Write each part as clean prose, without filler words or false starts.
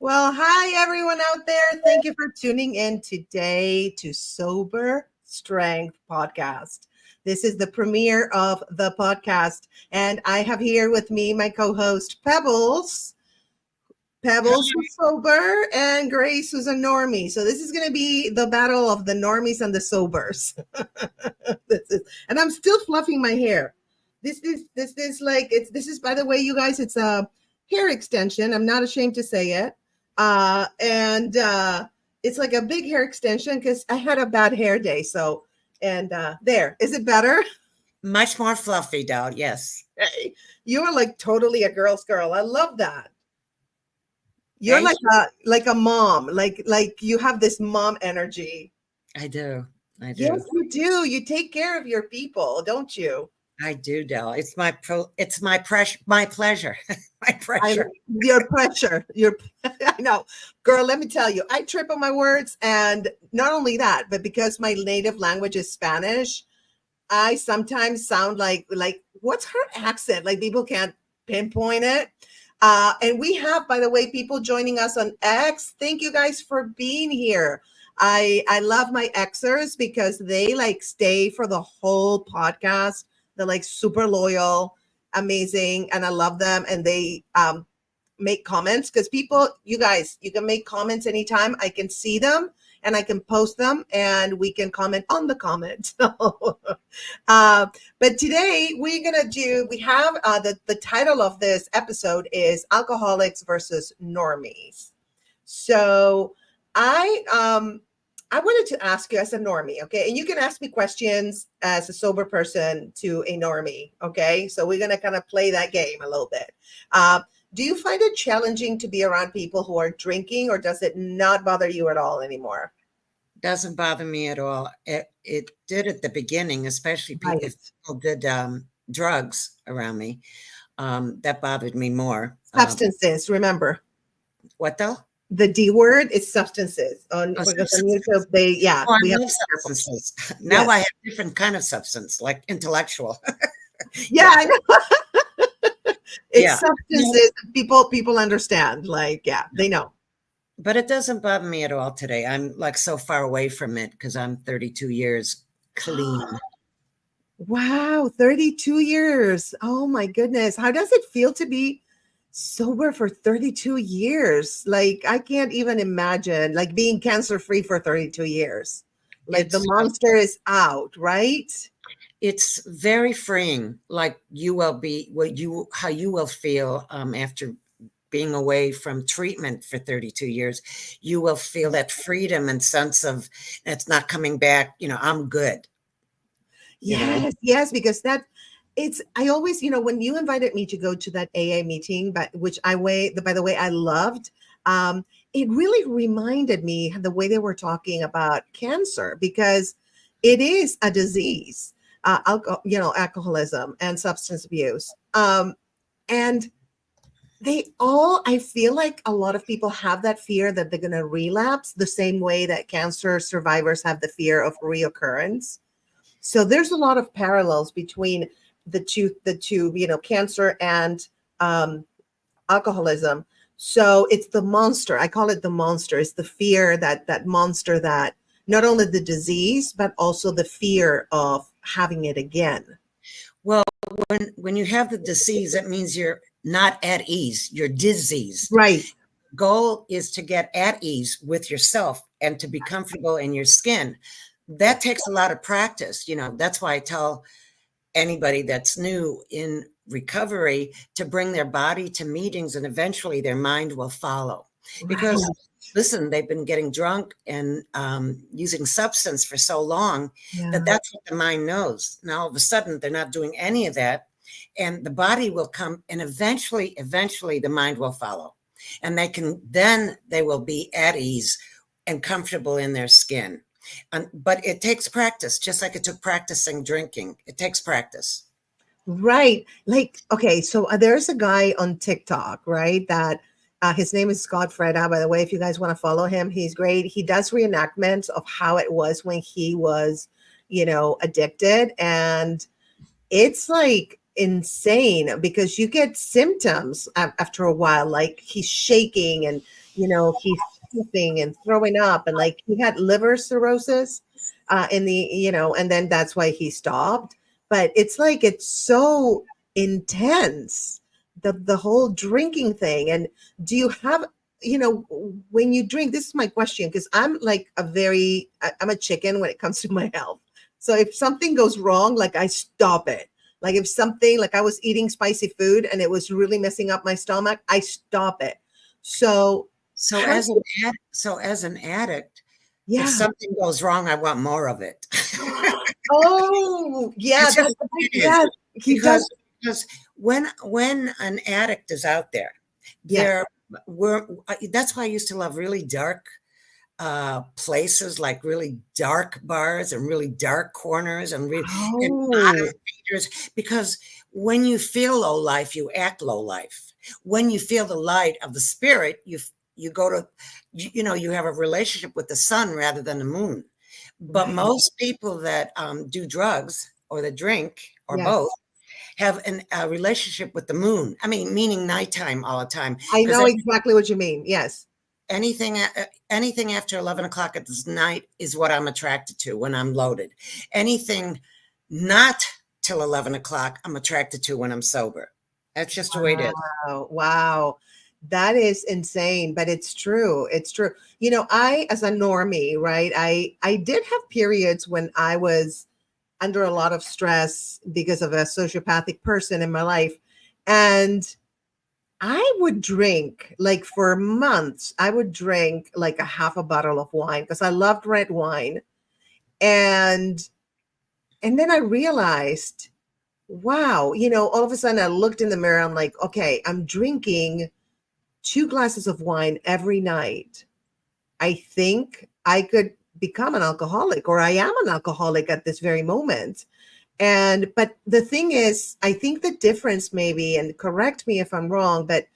Well, hi, everyone out there. Thank you for tuning in today to Sober Strength Podcast. This is the premiere of the podcast, and I have here with me my co-host, Pebbles. Pebbles who's sober, and Grace who's a normie. So this is going to be the battle of the normies and the sobers. And I'm still fluffing my hair. This is by the way, you guys, it's a hair extension. I'm not ashamed to say it. And it's like a big hair extension because I had a bad hair day. So, and there, is it better? Much more fluffy, doll. Yes. Hey, you're like totally a girl's girl. I love that. You're like a mom, like you have this mom energy. I do. Yes, you do. You take care of your people, don't you? I do, Del. It's my pleasure. My pressure. Your pressure. I know, girl. Let me tell you, I trip on my words, and not only that, but because my native language is Spanish, I sometimes sound like what's her accent? Like people can't pinpoint it. And we have, by the way, people joining us on X. Thank you guys for being here. I love my Xers because they like stay for the whole podcast. They're like super loyal, amazing, and I love them. And they make comments because you guys, you can make comments anytime. I can see them and I can post them and we can comment on the comments. But today we have the title of this episode is Alcoholics versus Normies. So I wanted to ask you as a normie, okay? And you can ask me questions as a sober person to a normie, okay? So we're going to kind of play that game a little bit. Do you find it challenging to be around people who are drinking, or does it not bother you at all anymore? Doesn't bother me at all. It did at the beginning, especially if people did drugs around me. That bothered me more. Substances, remember. What though? The D word is substances. Because on YouTube, we have substances. Now I have different kind of substance, like intellectual. Yeah, I know. It's substances. People understand. They know. But it doesn't bother me at all today. I'm like so far away from it because I'm 32 years clean. Wow, 32 years. Oh my goodness. How does it feel to be sober for 32 years? Like, I can't even imagine like being cancer-free for 32 years. Like the monster is out, right? It's very freeing. Like you will be how you will feel after being away from treatment for 32 years. You will feel that freedom and sense of it's not coming back. I'm good. Yes, because I always, when you invited me to go to that AA meeting, by the way, I loved, it really reminded me the way they were talking about cancer, because it is a disease, alcoholism and substance abuse. And I feel like a lot of people have that fear that they're going to relapse the same way that cancer survivors have the fear of reoccurrence. So there's a lot of parallels between the two, cancer and alcoholism. So it's the monster. I call it the monster. It's the fear, that monster, that not only the disease, but also the fear of having it again. Well, when you have the disease, that means you're not at ease. You're diseased. Right. Goal is to get at ease with yourself and to be comfortable in your skin. That takes a lot of practice. That's why I tell anybody that's new in recovery to bring their body to meetings, and eventually their mind will follow. Because listen, they've been getting drunk and using substance for so long that Yeah. that's what the mind knows. Now, all of a sudden, they're not doing any of that. And the body will come, and eventually, the mind will follow. And then they will be at ease and comfortable in their skin. But it takes practice, just like it took practicing drinking. It takes practice. Right. Like, okay, so there's a guy on TikTok, right? That his name is Scott Freda, by the way. If you guys want to follow him, he's great. He does reenactments of how it was when he was, addicted. And it's like insane because you get symptoms after a while, like he's shaking and, he's pooping and throwing up. And like he had liver cirrhosis and then that's why he stopped. But it's like it's so intense, the whole drinking thing. And do you have, when you drink, this is my question, because I'm like I'm a chicken when it comes to my health. So if something goes wrong, like I stop it. Like if something, like I was eating spicy food and it was really messing up my stomach, I stop it. So So as an addict, if yeah. something goes wrong, I want more of it. Oh, yeah, It's just yeah, he does. because when an addict is out there, Yes. that's why I used to love really dark places, like really dark bars and really dark corners and bottom Oh, feeders, because when you feel low life, you act low life. When you feel the light of the spirit, you go to, you have a relationship with the sun rather than the moon. But right. most people that do drugs or that drink or Yes. both have a relationship with the moon. I mean, meaning nighttime all the time. I Because know exactly what you mean. Yes. anything after 11 o'clock at night is what I'm attracted to when I'm loaded. Anything not till 11 o'clock, I'm attracted to when I'm sober. That's just the way it is. Wow. Wow. That is insane, but it's true. It's true. I, as a normie, right? I did have periods when I was under a lot of stress because of a sociopathic person in my life. And I would drink like for months. I would drink like a half a bottle of wine because I loved red wine. And then I realized, wow, all of a sudden I looked in the mirror. I'm like, okay, I'm drinking 2 glasses of wine every night. I think I could become an alcoholic, or I am an alcoholic at this very moment. But the thing is, I think the difference maybe, and correct me if I'm wrong, but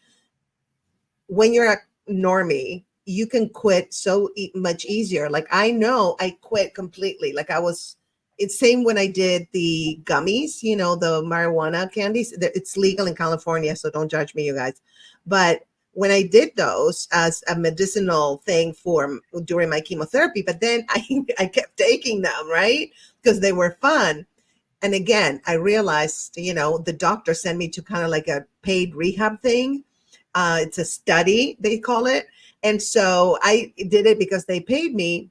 when you're a normie, you can quit so much easier. Like I know I quit completely. Like it's same when I did the gummies, the marijuana candies. It's legal in California, so don't judge me, you guys. But when I did those as a medicinal thing during my chemotherapy, but then I kept taking them, right? Because they were fun. And again, I realized, the doctor sent me to kind of like a paid rehab thing. It's a study, they call it. And so I did it because they paid me.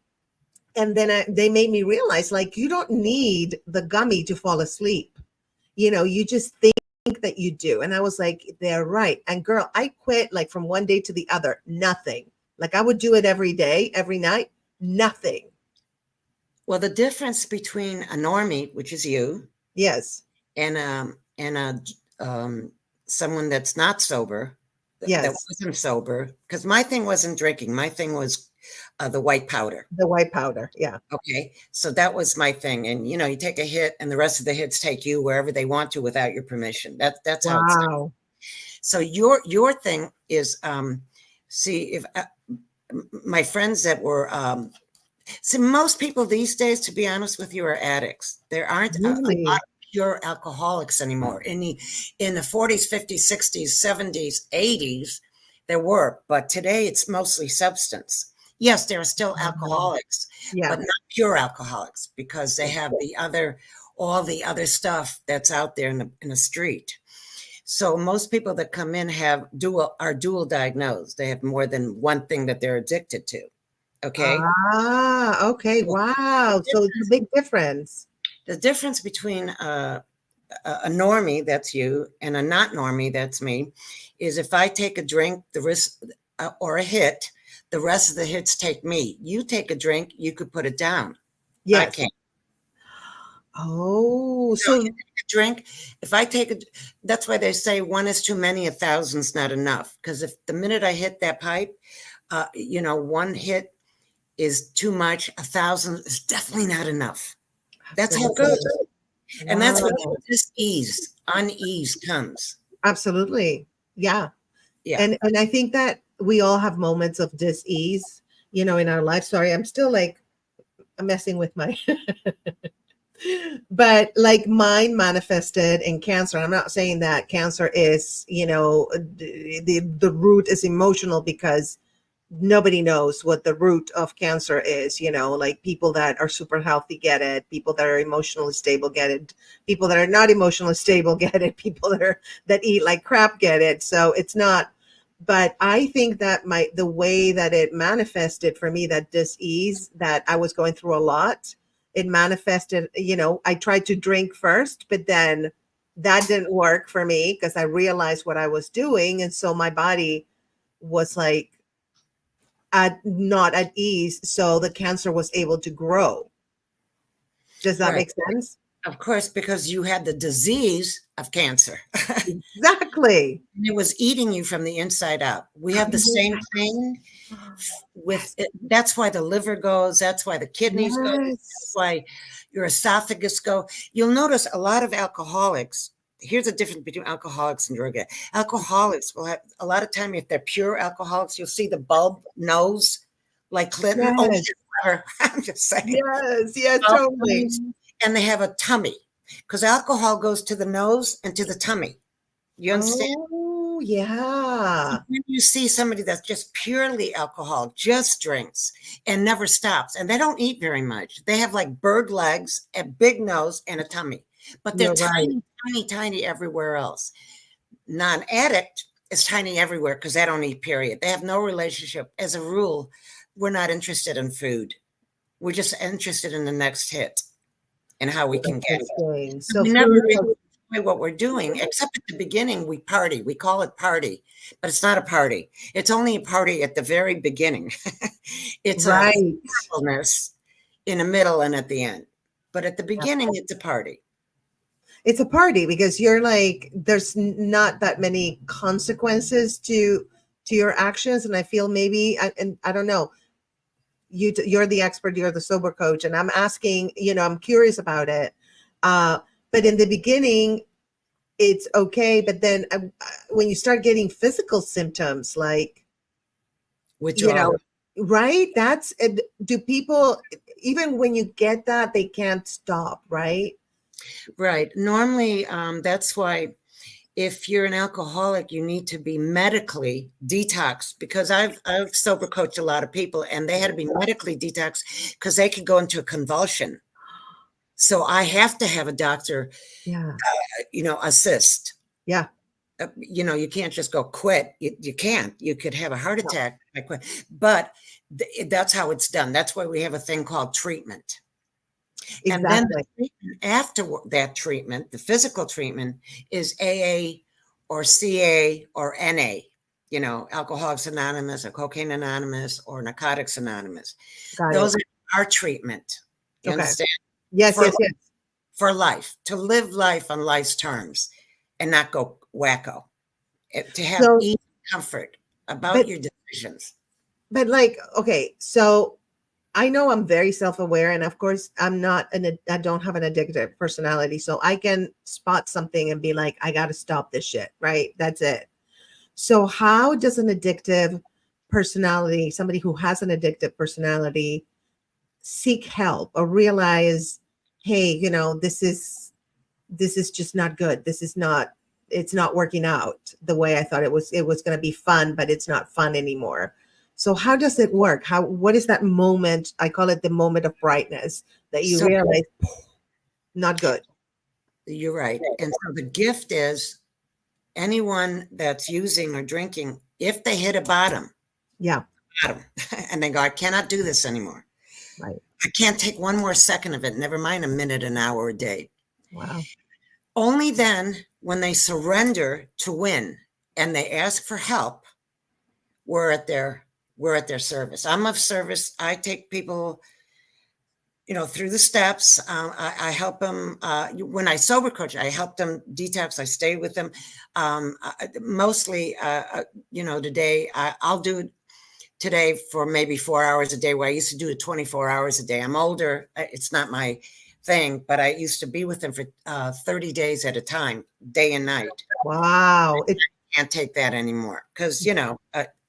And then they made me realize, like, you don't need the gummy to fall asleep. You just think that you do. And I was like, they're right. And girl, I quit like from one day to the other, nothing. Like I would do it every day, every night, nothing. Well, the difference between a normie, which is you, Yes. and someone that's not sober, that Yes. wasn't sober, because my thing wasn't drinking. My thing was the white powder. The white powder. Yeah. Okay. So that was my thing. And, you take a hit and the rest of the hits take you wherever they want to without your permission. That's how it's done. Wow. So your thing is, see, if my friends that were, see, most people these days, to be honest with you, are addicts. There aren't a lot Really? of pure alcoholics anymore. In the 40s, 50s, 60s, 70s, 80s, there were, but today it's mostly substance. Yes, there are still alcoholics, Yeah. but not pure alcoholics, because they have all the other stuff that's out there in the street. So most people that come in are dual diagnosed. They have more than one thing that they're addicted to. Okay. Okay. Wow. So it's a big difference. The difference between a normie, that's you, and a not normie, that's me, is if I take a drink, the risk or a hit, The rest of the hits take me. You take a drink, you could put it down. I Yes. can't. Oh, So you so take a drink. If I take a, that's why they say one is too many, 1,000's not enough. Because if the minute I hit that pipe, one hit is too much. 1,000 is definitely not enough. That's how it absolutely. goes. And that's where Wow. unease comes. Absolutely. Yeah. Yeah. And I think that we all have moments of dis-ease, in our life. Sorry, I'm still like messing with my but like mine manifested in cancer. I'm not saying that cancer is, the root is emotional, because nobody knows what the root of cancer is. Like people that are super healthy get it, people that are emotionally stable get it, people that are not emotionally stable get it, people that eat like crap get it. So it's not, but I think that the way that it manifested for me, that dis-ease that I was going through a lot, it manifested, I tried to drink first, but then that didn't work for me because I realized what I was doing. And so my body was like not at ease. So the cancer was able to grow. Does that Right. make sense? Of course, because you had the disease of cancer. Exactly. It was eating you from the inside out. We have the same thing with it. That's why the liver goes. That's why the kidneys go. That's Yes. why your esophagus go. You'll notice a lot of alcoholics. Here's the difference between alcoholics and drug addicts. Alcoholics will have a lot of time, if they're pure alcoholics, you'll see the bulb nose like Clinton. Oh, Yes. I'm just saying. Yes. Yes. Bulb Totally. nose, and they have a tummy because alcohol goes to the nose and to the tummy. You understand? Oh, yeah. When you see somebody that's just purely alcoholic, just drinks and never stops, and they don't eat very much. They have like bird legs, a big nose, and a tummy, but they're You're right. tiny, tiny, tiny everywhere else. Non-addict is tiny everywhere because they don't eat, period. They have no relationship. As a rule, we're not interested in food. We're just interested in the next hit and how we can get it. Interesting. So We never food. really enjoy what we're doing, except at the beginning, we party. We call it party, but it's not a party. It's only a party at the very beginning. It's a Right. fullness in the middle and at the end. But at the beginning, it's a party. It's a party because you're like, there's not that many consequences to your actions. And I feel maybe, and I don't know, you're the expert, you're the sober coach, and I'm asking, I'm curious about it. But in the beginning, it's okay. But then when you start getting physical symptoms, like, Withdrawal. right? Do people, even when you get that, they can't stop, right? Right. Normally, that's why if you're an alcoholic, you need to be medically detoxed, because I've sober coached a lot of people and they had to be medically detoxed because they could go into a convulsion. So I have to have a doctor, Yeah. assist. Yeah. You can't just go quit. You can't. You could have a heart attack. But that's how it's done. That's why we have a thing called treatment. And then the Exactly. treatment after that treatment, the physical treatment, is AA or CA or NA, Alcoholics Anonymous or Cocaine Anonymous or Narcotics Anonymous. Got it. Those are our treatment. You Okay. understand? Yes, For, yes, yes. for life, to live life on life's terms and not go wacko, to have So, ease and comfort about but your decisions. like, okay, so I know I'm very self-aware, and of course I don't have an addictive personality, so I can spot something and be like, I got to stop this shit, right? That's it. So how does an addictive personality, somebody who has an addictive personality, seek help or realize, hey, this is just not good. It's not working out the way I thought it was going to be fun, but it's not fun anymore. So how does it work? What is that moment? I call it the moment of brightness that you So realize not good. you're right. And so the gift is anyone that's using or drinking, if they hit a bottom, Yeah. and they go, I cannot do this anymore. Right. I can't take one more second of it, never mind a minute, an hour, a day. Wow. Only then, when they surrender to win and they ask for help, we're at their we're at their service. I'm of service. I take people, through the steps. I help them. When I sober coach, I help them detox. I stay with them. Mostly, today I'll do it today for maybe 4 hours a day, where I used to do it 24 hours a day. I'm older. It's not my thing, but I used to be with them for 30 days at a time, day and night. Wow. Can't take that anymore because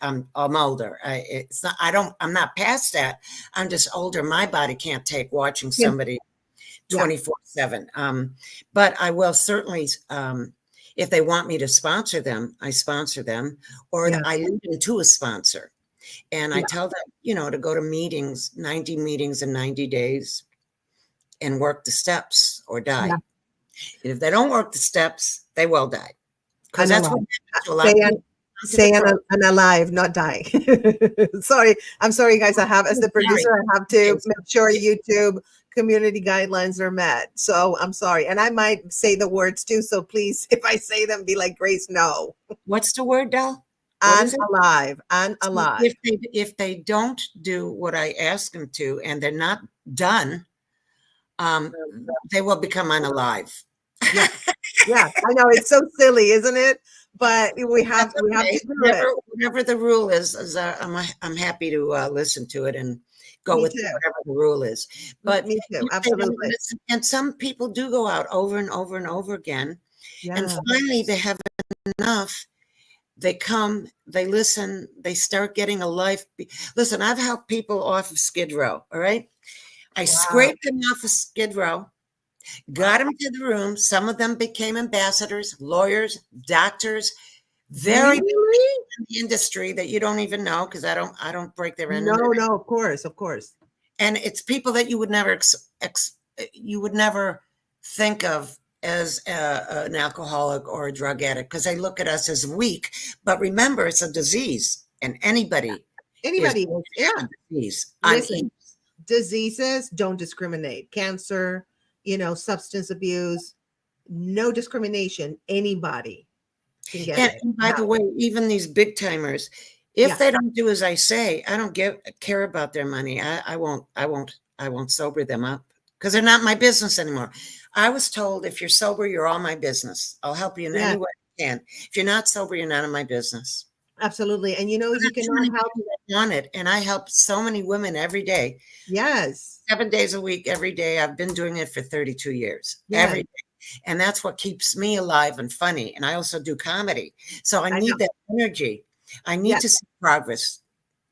I'm older. I'm not past that. I'm just older. My body can't take watching somebody 24/7. But I will certainly, if they want me to sponsor them, I sponsor them, or I lead them to a sponsor, and I tell them, to go to meetings, 90 meetings in 90 days, and work the steps or die. And if they don't work the steps, they will die. Because that's what happens to a lot of people. Say and alive, not die. Sorry. I'm sorry, guys. As the producer, I have to make sure YouTube community guidelines are met. So I'm sorry. And I might say the words too. So please, if I say them, be like, Grace, no. What's the word, Del? Unalive. Unalive. If they don't do what I ask them to, and they're not done, they will become unalive. Yeah, I know, it's so silly, isn't it? But we have to do it. Whatever the rule is I'm happy to listen to it and go with whatever the rule is. But me too, absolutely. And some people do go out over and over and over again, and finally they have enough. They come, they listen, they start getting a life. Listen, I've helped people off of Skid Row. All right, I scraped them off of Skid Row. Got them to the room. Some of them became ambassadors, lawyers, doctors, very in the industry that you don't even know, because I don't break their end. No, of course. And it's people that you would never think of as an alcoholic or a drug addict, because they look at us as weak. But remember, it's a disease, and anybody, disease. Listen, diseases don't discriminate. Cancer, substance abuse, no discrimination. Anybody can get it. And by the way, even these big timers, if they don't do as I say, I don't care about their money. I won't sober them up, because they're not my business anymore. I was told, if you're sober, you're all my business. I'll help you in any way I can. If you're not sober, you're not in my business. Absolutely. And you cannot help on it. And I help so many women every day. Yes. 7 days a week, every day. I've been doing it for 32 years, every day. And that's what keeps me alive and funny. And I also do comedy. So I need that energy. I need to see progress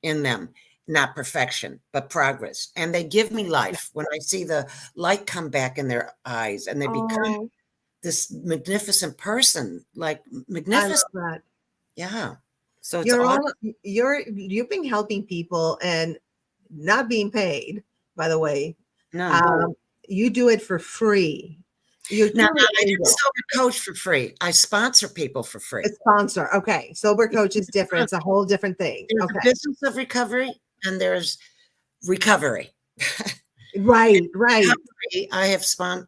in them, not perfection, but progress. And they give me life when I see the light come back in their eyes, and they become this magnificent person, like magnificent. I love that. Yeah. So it's you've been helping people and not being paid, by the way. No. You do it for free. I do sober coach for free. I sponsor people for free. A sponsor. Okay. Sober coach is different. It's a whole different thing. There's a business of recovery, and there's recovery. Right. I have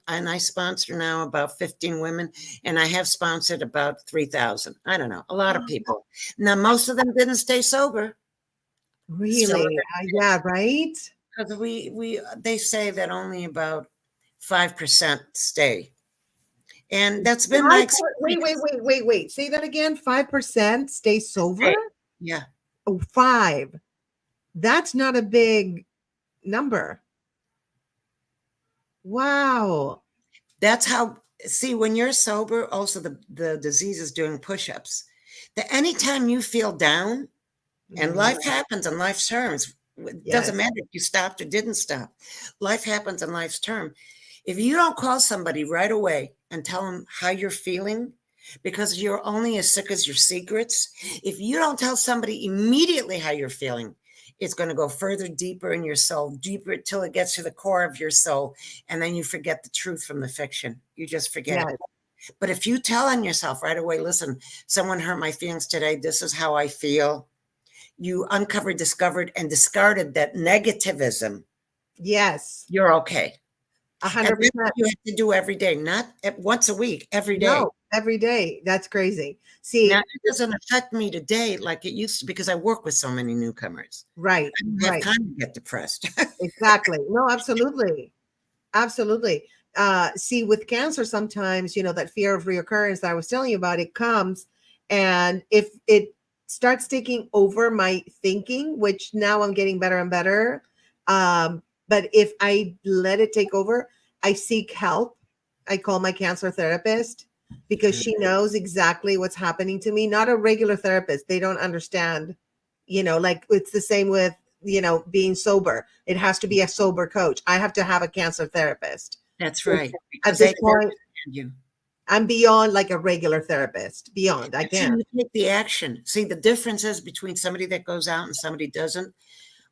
I sponsor now about 15 women, and I have sponsored about 3,000. I don't know, a lot of people. Now, most of them didn't stay sober. Really? Yeah, right. Because they say that only about 5% stay. And that's been my experience. Wait. Say that again. 5% stay sober? Yeah. Oh, 5. That's not a big number. Wow. That's how, when you're sober, also the disease is doing push-ups. Anytime you feel down, and life happens on life's terms, it doesn't matter if you stopped or didn't stop. Life happens on life's term. If you don't call somebody right away and tell them how you're feeling, because you're only as sick as your secrets, if you don't tell somebody immediately how you're feeling, it's going to go further, deeper in your soul, deeper till it gets to the core of your soul. And then you forget the truth from the fiction. You just forget it. But if you tell on yourself right away, listen, someone hurt my feelings today. This is how I feel. You uncovered, discovered, and discarded that negativism. Yes. You're okay. 100%. You have to do every day, not once a week, every day. No, every day. That's crazy. Now, See, it doesn't affect me today like it used to because I work with so many newcomers. right, I don't have right. time to get depressed. Exactly. No, absolutely. Absolutely. See, with cancer, sometimes, that fear of reoccurrence that I was telling you about, it comes. And if it starts taking over my thinking, which now I'm getting better and better. But if I let it take over, I seek help. I call my cancer therapist because she knows exactly what's happening to me. Not a regular therapist. They don't understand, like it's the same with, being sober. It has to be a sober coach. I have to have a cancer therapist. That's Which, right, at because they this can point, understand you. I'm beyond like a regular therapist. Beyond, I So can't. you take the action. See, the difference is between somebody that goes out and somebody doesn't.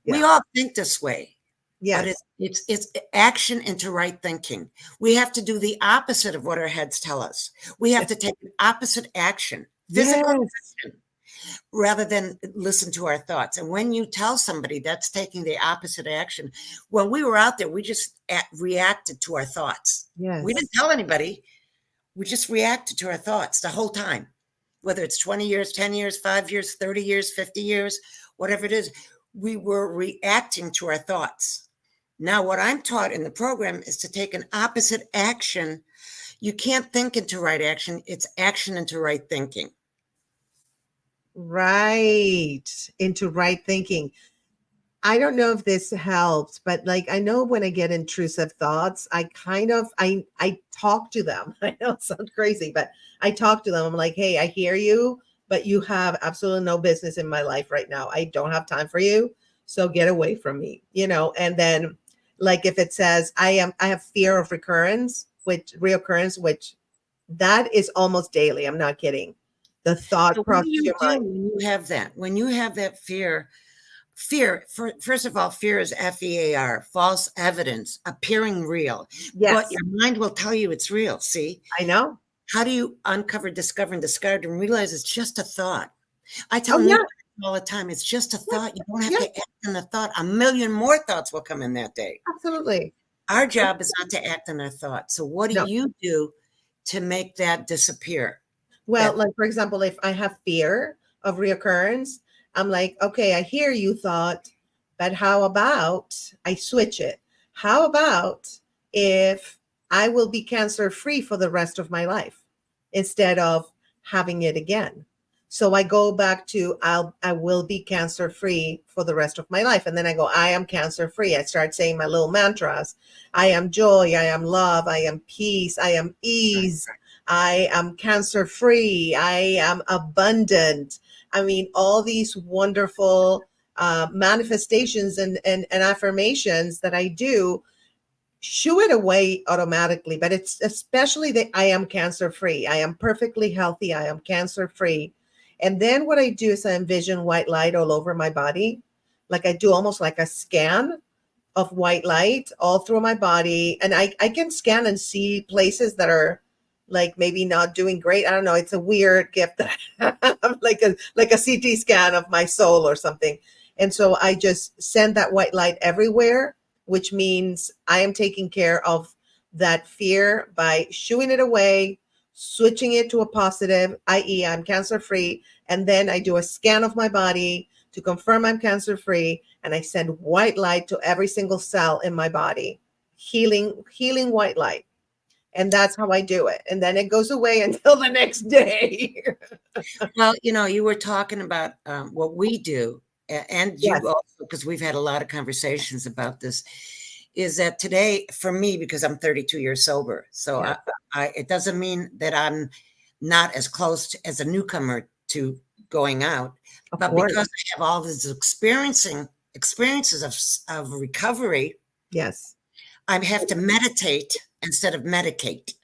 We Yeah. all think this way, but Yes. it's action into right thinking. We have to do the opposite of what our heads tell us. We have to take an opposite action, physical Yes. action, rather than listen to our thoughts. And when you tell somebody that's taking the opposite action, when we were out there, we just reacted to our thoughts. We didn't Yes. tell anybody. We just reacted to our thoughts the whole time, whether it's 20 years, 10 years, 5 years, 30 years, 50 years, whatever it is. We were reacting to our thoughts. Now, what I'm taught in the program is to take an opposite action. You can't think into right action. It's action into right thinking. Right. Into right thinking. I don't know if this helps, but like I know when I get intrusive thoughts, I talk to them. I know it sounds crazy, but I talk to them. I'm like, hey, I hear you, but you have absolutely no business in my life right now. I don't have time for you. So get away from me, and then like if it says I have fear of reoccurrence, which that is almost daily. I'm not kidding. The thought So what do crosses you your do mind. when you have that? When you have that fear, first of all, fear is FEAR, false evidence, appearing real. But Yes, your mind will tell you it's real. See? I know. How do you uncover, discover, and discard and realize it's just a thought? I tell Oh yeah. newcomers all the time, it's just a Yeah. thought. You don't have Yeah. to act on the thought. A million more thoughts will come in that day. Absolutely. Our job is not to act on our thoughts. So what do No. you do to make that disappear? Well, That like for example, if I have fear of reoccurrence, I'm like, okay, I hear you thought, but how about I switch it? How about if I will be cancer free for the rest of my life instead of having it again? So I go back to I will be cancer free for the rest of my life. And then I go, I am cancer free. I start saying my little mantras. I am joy, I am love, I am peace, I am ease. I am cancer free. I am abundant. I mean, all these wonderful manifestations and affirmations that I do, shoo it away automatically. But it's especially that I am cancer free. I am perfectly healthy. I am cancer free. And then what I do is I envision white light all over my body. Like I do almost like a scan of white light all through my body. And I can scan and see places that are like maybe not doing great. I don't know. It's a weird gift that I have, like a CT scan of my soul or something. And so I just send that white light everywhere, which means I am taking care of that fear by shooing it away, switching it to a positive, i.e., I'm cancer free. And then I do a scan of my body to confirm I'm cancer free. And I send white light to every single cell in my body, healing white light. And that's how I do it. And then it goes away until the next day. Well, you were talking about what we do, and Yes. you also, because we've had a lot of conversations about this, is that today, for me, because I'm 32 years sober, so Yes. it doesn't mean that I'm not as close as a newcomer to going out, Of but course. because I have all these experiences of recovery, Yes. I have to meditate instead of medicate.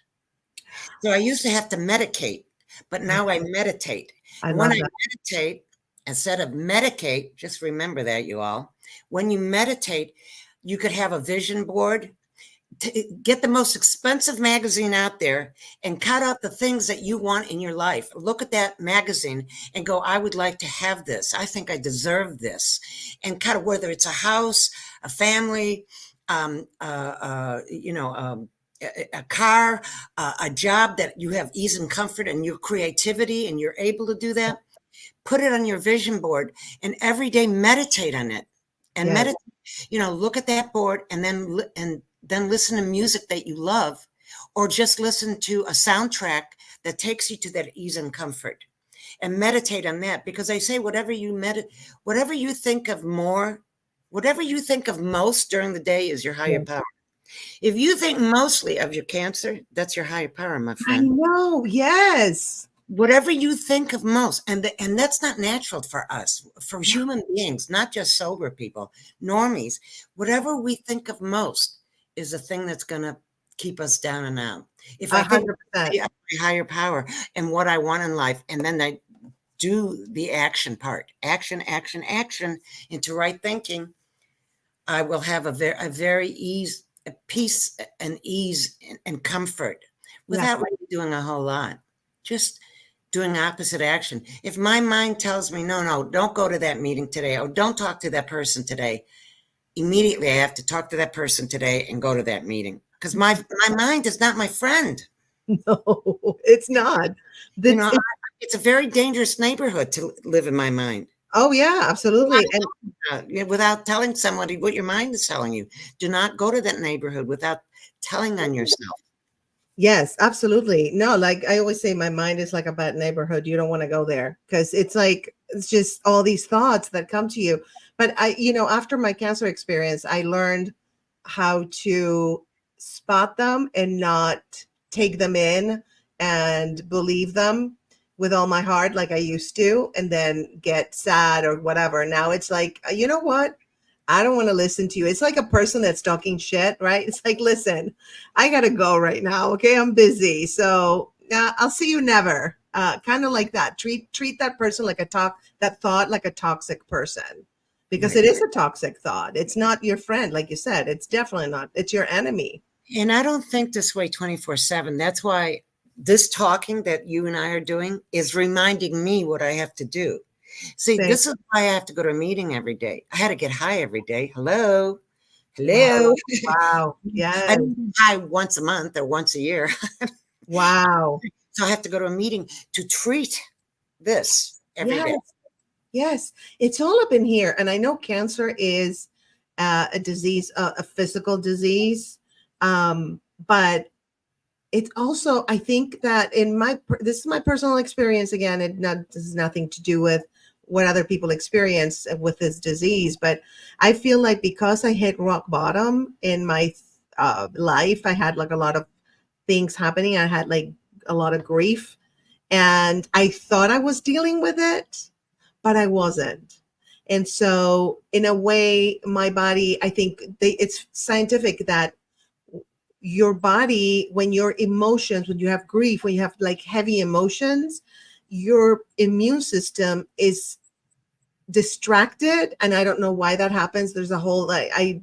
So I used to have to medicate, but now I meditate. I And when love I that. meditate, instead of medicate, just remember that, you all, when you meditate, you could have a vision board. Get the most expensive magazine out there and cut out the things that you want in your life. Look at that magazine and go, I would like to have this. I think I deserve this. And whether it's a house, a family, a car, a job that you have ease and comfort and your creativity and you're able to do that, put it on your vision board and every day meditate on it and Yes. meditate, look at that board and then listen to music that you love or just listen to a soundtrack that takes you to that ease and comfort and meditate on that. Because I say, whatever you think of most during the day is your higher power. If you think mostly of your cancer, that's your higher power, my I friend. know. Yes. Whatever you think of most, and that's not natural for us, for human beings, not just sober people, normies. Whatever we think of most is the thing that's going to keep us down and out. If I think 100%. of my higher power and what I want in life, and then I do the action part, action, into right thinking, I will have a very peace and ease and comfort without really doing a whole lot. Just doing opposite action. If my mind tells me, no, don't go to that meeting today, or don't talk to that person today, immediately I have to talk to that person today and go to that meeting. Because my mind is not my friend. No, it's not. It's a very dangerous neighborhood to live in my mind. Oh, yeah, absolutely. And without telling somebody what your mind is telling you. Do not go to that neighborhood without telling on yourself. Yes, absolutely. No, like I always say, my mind is like a bad neighborhood. You don't want to go there because it's just all these thoughts that come to you. But after my cancer experience, I learned how to spot them and not take them in and believe them with all my heart like I used to, and then get sad or whatever. Now it's like, you know what? I don't want to listen to you. It's like a person that's talking shit, right? It's like, listen, I got to go right now. Okay. I'm busy. So I'll see you never. Kind of like that. Treat that person like that thought like a toxic person, because it is a toxic thought. It's not your friend. Like you said, it's definitely not. It's your enemy. And I don't think this way 24/7. That's why this talking that you and I are doing is reminding me what I have to do. See, this is why I have to go to a meeting every day. I had to get high every day. Hello. Wow. Yeah. I don't get high once a month or once a year. Wow. So I have to go to a meeting to treat this every day. Yes. It's all up in here. And I know cancer is a disease, a physical disease. But it's also, I think that this is my personal experience. Again, this has nothing to do with what other people experience with this disease, but I feel like because I hit rock bottom in my life, I had like a lot of things happening. I had like a lot of grief, and I thought I was dealing with it, but I wasn't. And so in a way, my body, I think it's scientific that your body, when your emotions, when you have grief, when you have like heavy emotions, your immune system is distracted. And I don't know why that happens. There's a whole, I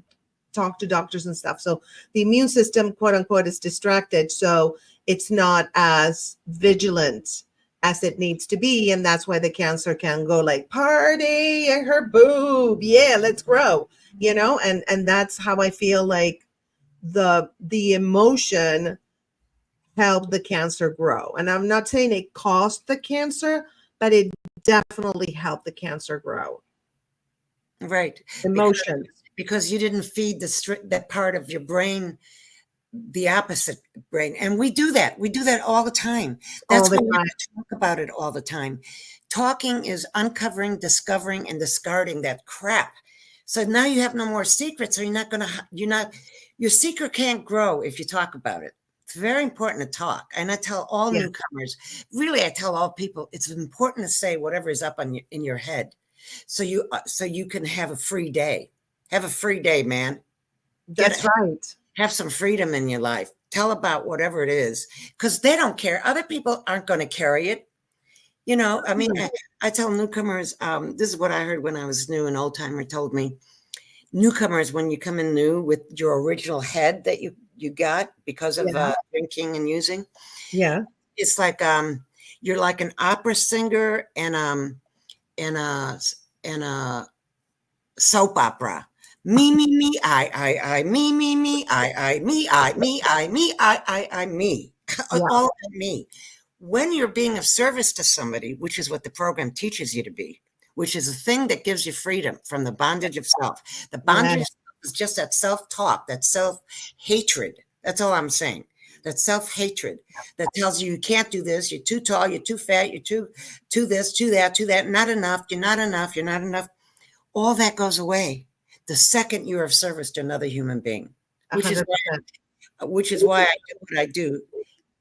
talk to doctors and stuff. So the immune system, quote unquote, is distracted. So it's not as vigilant as it needs to be. And that's why the cancer can go like, party and her boob. Yeah, let's grow, and that's how I feel like the emotion helped the cancer grow. And I'm not saying it caused the cancer, but it definitely helped the cancer grow. Right. Emotions. Because you didn't feed that part of your brain, the opposite brain. And we do that. We do that all the time. That's why we talk about it all the time. Talking is uncovering, discovering, and discarding that crap. So now you have no more secrets. So your secret can't grow if you talk about it. It's very important to talk. And I tell all newcomers, really, I tell all people, it's important to say whatever is up in your head. So you can have a free day. Have a free day, man. That's right. Have some freedom in your life. Tell about whatever it is, because they don't care. Other people aren't going to carry it. I mean, I tell newcomers, this is what I heard when I was new. An old timer told me, newcomers, when you come in new with your original head that you got because of drinking and using, it's like you're like an opera singer and a soap opera, Me, I, me, I, me. Yeah. All about me. When you're being of service to somebody, which is what the program teaches you to be, which is a thing that gives you freedom from the bondage of self. The bondage Yeah. of self is just that self-talk, that self-hatred. That's all I'm saying. That self-hatred that tells you can't do this, you're too tall, you're too fat, you're too this, too that, not enough, you're not enough, you're not enough. All that goes away the second you're of service to another human being, which is 100%. why I do what I do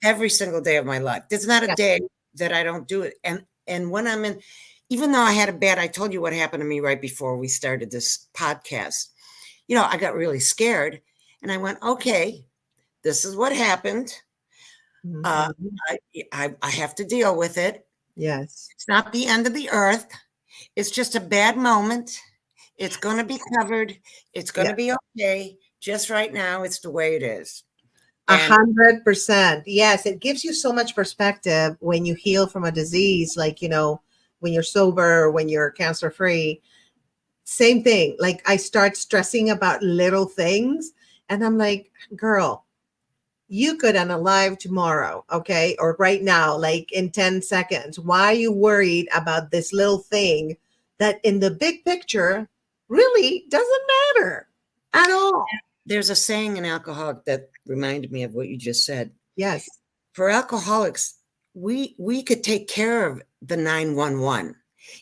every single day of my life. There's not a Yeah. day that I don't do it. And when I'm in, even though I told you what happened to me right before we started this podcast. I got really scared and I went, okay, this is what happened. Uh, Mhm. I have to deal with it. Yes. It's not the end of the earth. It's just a bad moment. It's going to be covered. It's going Yeah. to be okay. Just right now, it's the way it is. A And 100%. Yes, it gives you so much perspective when you heal from a disease, like, when you're sober or when you're cancer free. Same thing. Like, I start stressing about little things, and I'm like, girl, you could unalive tomorrow, okay? Or right now, like in 10 seconds. Why are you worried about this little thing that in the big picture really doesn't matter at all? there's a saying in alcoholic that reminded me of what you just said. Yes. For alcoholics, we could take care of the 911.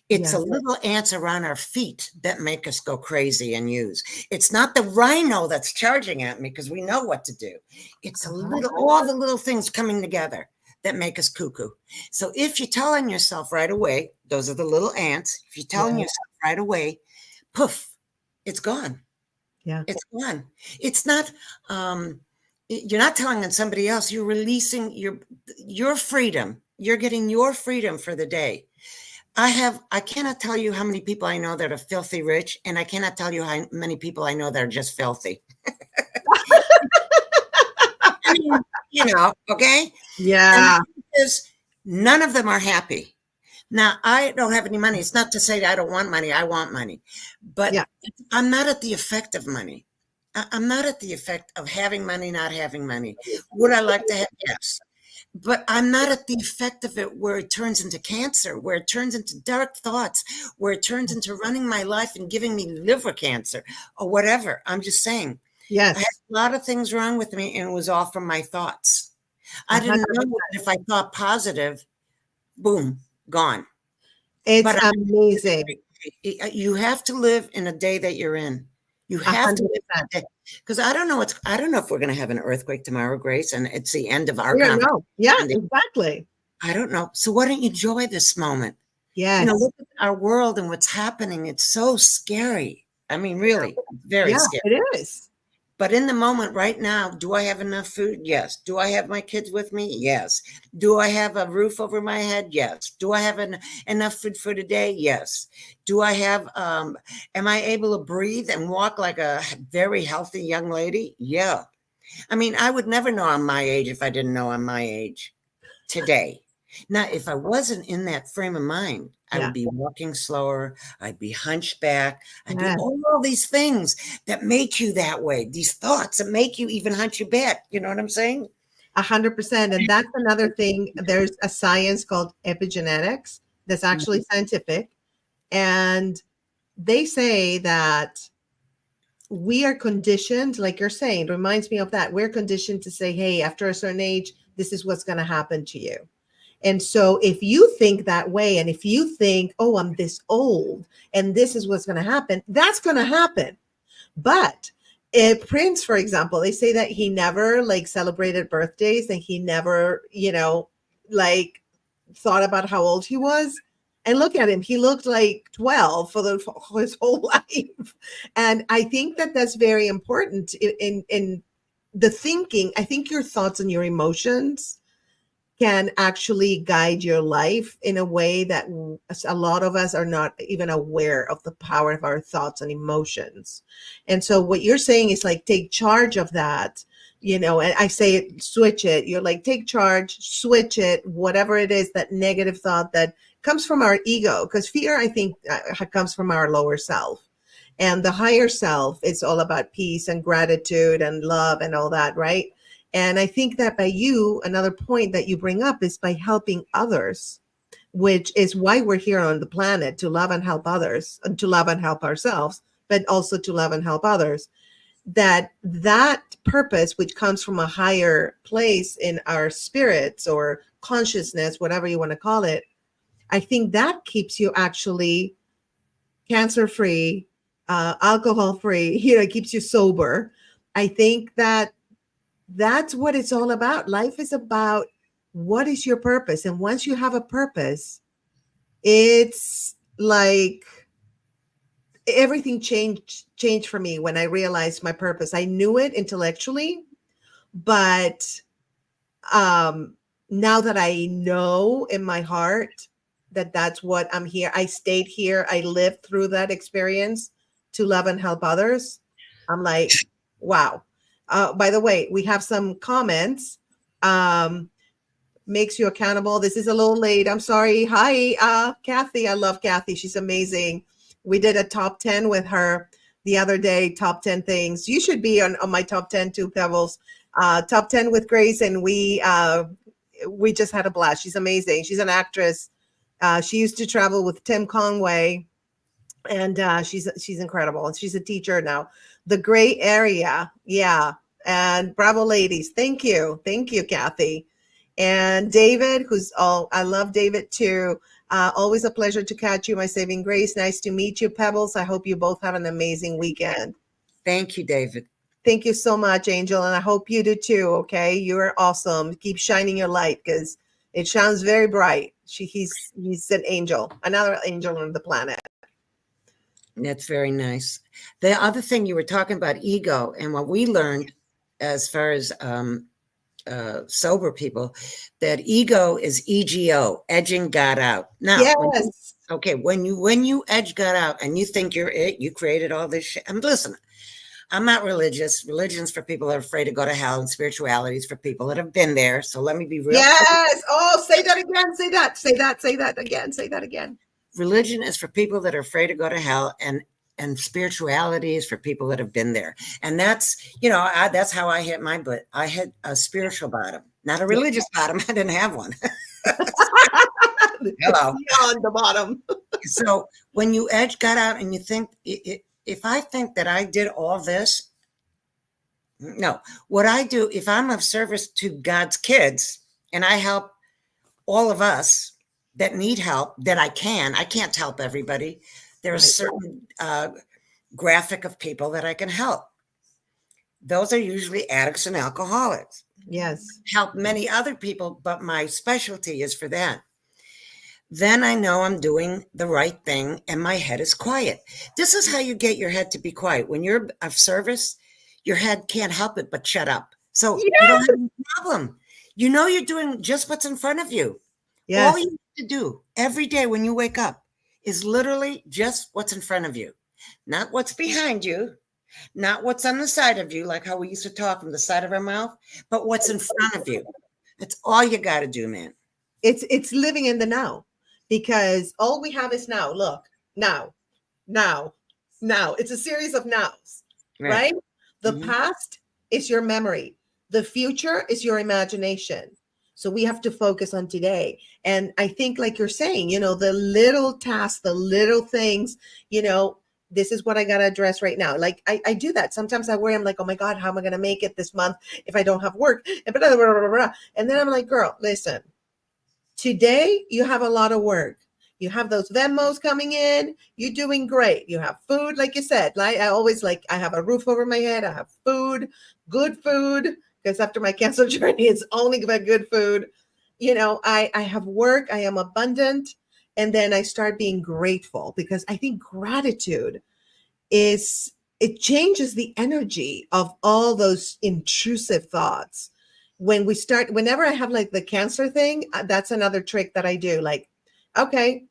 It's a Yes. little ants around our feet that make us go crazy and use. It's not the rhino that's charging at me because we know what to do. It's all the little things coming together that make us cuckoo. So if you're telling yourself right away, those are the little ants. If you're telling yourself right away, poof, it's gone. Yeah. It's gone. It's not, you're not telling somebody else, you're releasing your freedom. You're getting your freedom for the day. I cannot tell you how many people I know that are filthy rich, and I cannot tell you how many people I know that are just filthy. I mean, okay? Yeah. And because none of them are happy. Now, I don't have any money. It's not to say that I don't want money. I want money. But Yeah. I'm not at the effect of money. I'm not at the effect of having money, not having money. Would I like to have? Yes. But I'm not at the effect of it where it turns into cancer, where it turns into dark thoughts, where it turns into running my life and giving me liver cancer or whatever. I'm just saying, I had Yes. a lot of things wrong with me, and it was all from my thoughts. I didn't know 100%. that if I thought positive, boom, gone. It's But amazing. you have to live in a day that you're in. You have to live in 100%. a day. Because I don't know if we're going to have an earthquake tomorrow, Grace, and it's the end of our We don't conversation. know. Yeah, exactly. I don't know. So why don't you enjoy this moment? Yes. Look at our world and what's happening. It's so scary. I mean, really, very Yeah, scary. it is. But in the moment right now, do I have enough food? Yes. Do I have my kids with me? Yes. Do I have a roof over my head? Yes. Do I have enough food for today? Yes. Do I have, am I able to breathe and walk like a very healthy young lady? Yeah. I mean, I would never know I'm my age if I didn't know I'm my age today. Now, if I wasn't in that frame of mind, I Yeah. would be walking slower. I'd be hunchback. I'd do Yes. all these things that make you that way. These thoughts that make you even hunch your back. You know what I'm saying? 100%. And that's another thing. There's a science called epigenetics that's actually scientific. And they say that we are conditioned, like you're saying, it reminds me of that. We're conditioned to say, hey, after a certain age, this is what's going to happen to you. And so if you think that way, and if you think, oh, I'm this old and this is what's going to happen, that's going to happen. But Prince, for example, they say that he never like celebrated birthdays and he never, like thought about how old he was. And look at him, he looked like 12 for his whole life. And I think that that's very important in the thinking. I think your thoughts and your emotions can actually guide your life in a way that a lot of us are not even aware of the power of our thoughts and emotions. And so what you're saying is like, take charge of that, and I say it, switch it. You're like, take charge, switch it, whatever it is, that negative thought that comes from our ego, because fear, I think, comes from our lower self. And the higher self is all about peace and gratitude and love and all that, right? And I think that by you, another point that you bring up is by helping others, which is why we're here on the planet, to love and help others, and to love and help ourselves, but also to love and help others. That purpose, which comes from a higher place in our spirits or consciousness, whatever you want to call it, I think that keeps you actually cancer free, alcohol free, it keeps you sober. I think that that's what it's all about. Life is about what is your purpose. And once you have a purpose, it's like everything changed for me when I realized my purpose. I knew it intellectually, but now that I know in my heart that that's what I'm here, I stayed here, I lived through that experience to love and help others. I'm like, wow. By the way, we have some comments. Makes you accountable. This is a little late. I'm sorry. Hi, Kathy. I love Kathy. She's amazing. We did a top 10 with her the other day, top 10 things. You should be on my top 10 too, Pebbles. Top 10 with Grace, and we just had a blast. She's amazing. She's an actress. She used to travel with Tim Conway, and she's incredible. And she's a teacher now. The Gray Area. Yeah. And bravo, ladies. Thank you, Kathy. And David, I love David too. Always a pleasure to catch you, my saving grace. Nice to meet you, Pebbles. I hope you both have an amazing weekend. Thank you, David. Thank you so much, Angel. And I hope you do too. Okay. You are awesome. Keep shining your light because it shines very bright. He's an angel, another angel on the planet. That's very nice. The other thing you were talking about, ego, and what we learned as far as sober people, that ego is EGO, edging God out. Now, yes. when you edge God out and you think you're it, you created all this shit. And listen, I'm not religious. Religion's for people that are afraid to go to hell, and spirituality is for people that have been there. So let me be real. Yes. Oh, say that again. Say that again. Say that again. Religion is for people that are afraid to go to hell, and spirituality is for people that have been there. And that's, that's how I hit my butt. I hit a spiritual bottom, not a religious bottom. I didn't have one. Hello. On the bottom. So when you edge God out and you think, if I think that I did all this, no, what I do, if I'm of service to God's kids and I help all of us that need help, that I can't help everybody. There's a certain graphic of people that I can help. Those are usually addicts and alcoholics. Yes. Help many other people, but my specialty is for that. Then I know I'm doing the right thing and my head is quiet. This is how you get your head to be quiet. When you're of service, your head can't help it but shut up. So you don't have any problem. You're doing just what's in front of you. Yes. All you have to do every day when you wake up is literally just what's in front of you, not what's behind you, not what's on the side of you, like how we used to talk from the side of our mouth, but what's in front of you. That's all you got to do, man. It's living in the now, because all we have is now. Look, now. It's a series of nows, right? The past is your memory. The future is your imagination. So we have to focus on today. And I think, like you're saying, the little tasks, the little things, this is what I got to address right now. Like I do that. Sometimes I worry. I'm like, oh my God, how am I going to make it this month if I don't have work? And then I'm like, girl, listen, today you have a lot of work. You have those Venmos coming in. You're doing great. You have food, like you said. Like I have a roof over my head. I have food, good food. Because after my cancer journey, it's only about good food. I have work, I am abundant. And then I start being grateful, because I think gratitude it changes the energy of all those intrusive thoughts. Whenever I have like the cancer thing, that's another trick that I do. Like, okay,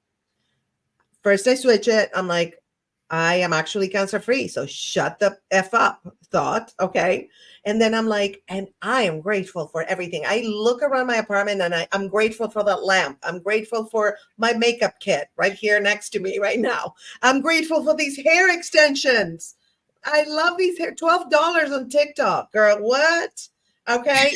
first I switch it. I'm like, I am actually cancer free. So shut the F up. thought. Okay. And then I'm like, and I am grateful for everything. I look around my apartment and I'm grateful for that lamp. I'm grateful for my makeup kit right here next to me right now. I'm grateful for these hair extensions. I love these hair. $12 on TikTok, girl. What? Okay.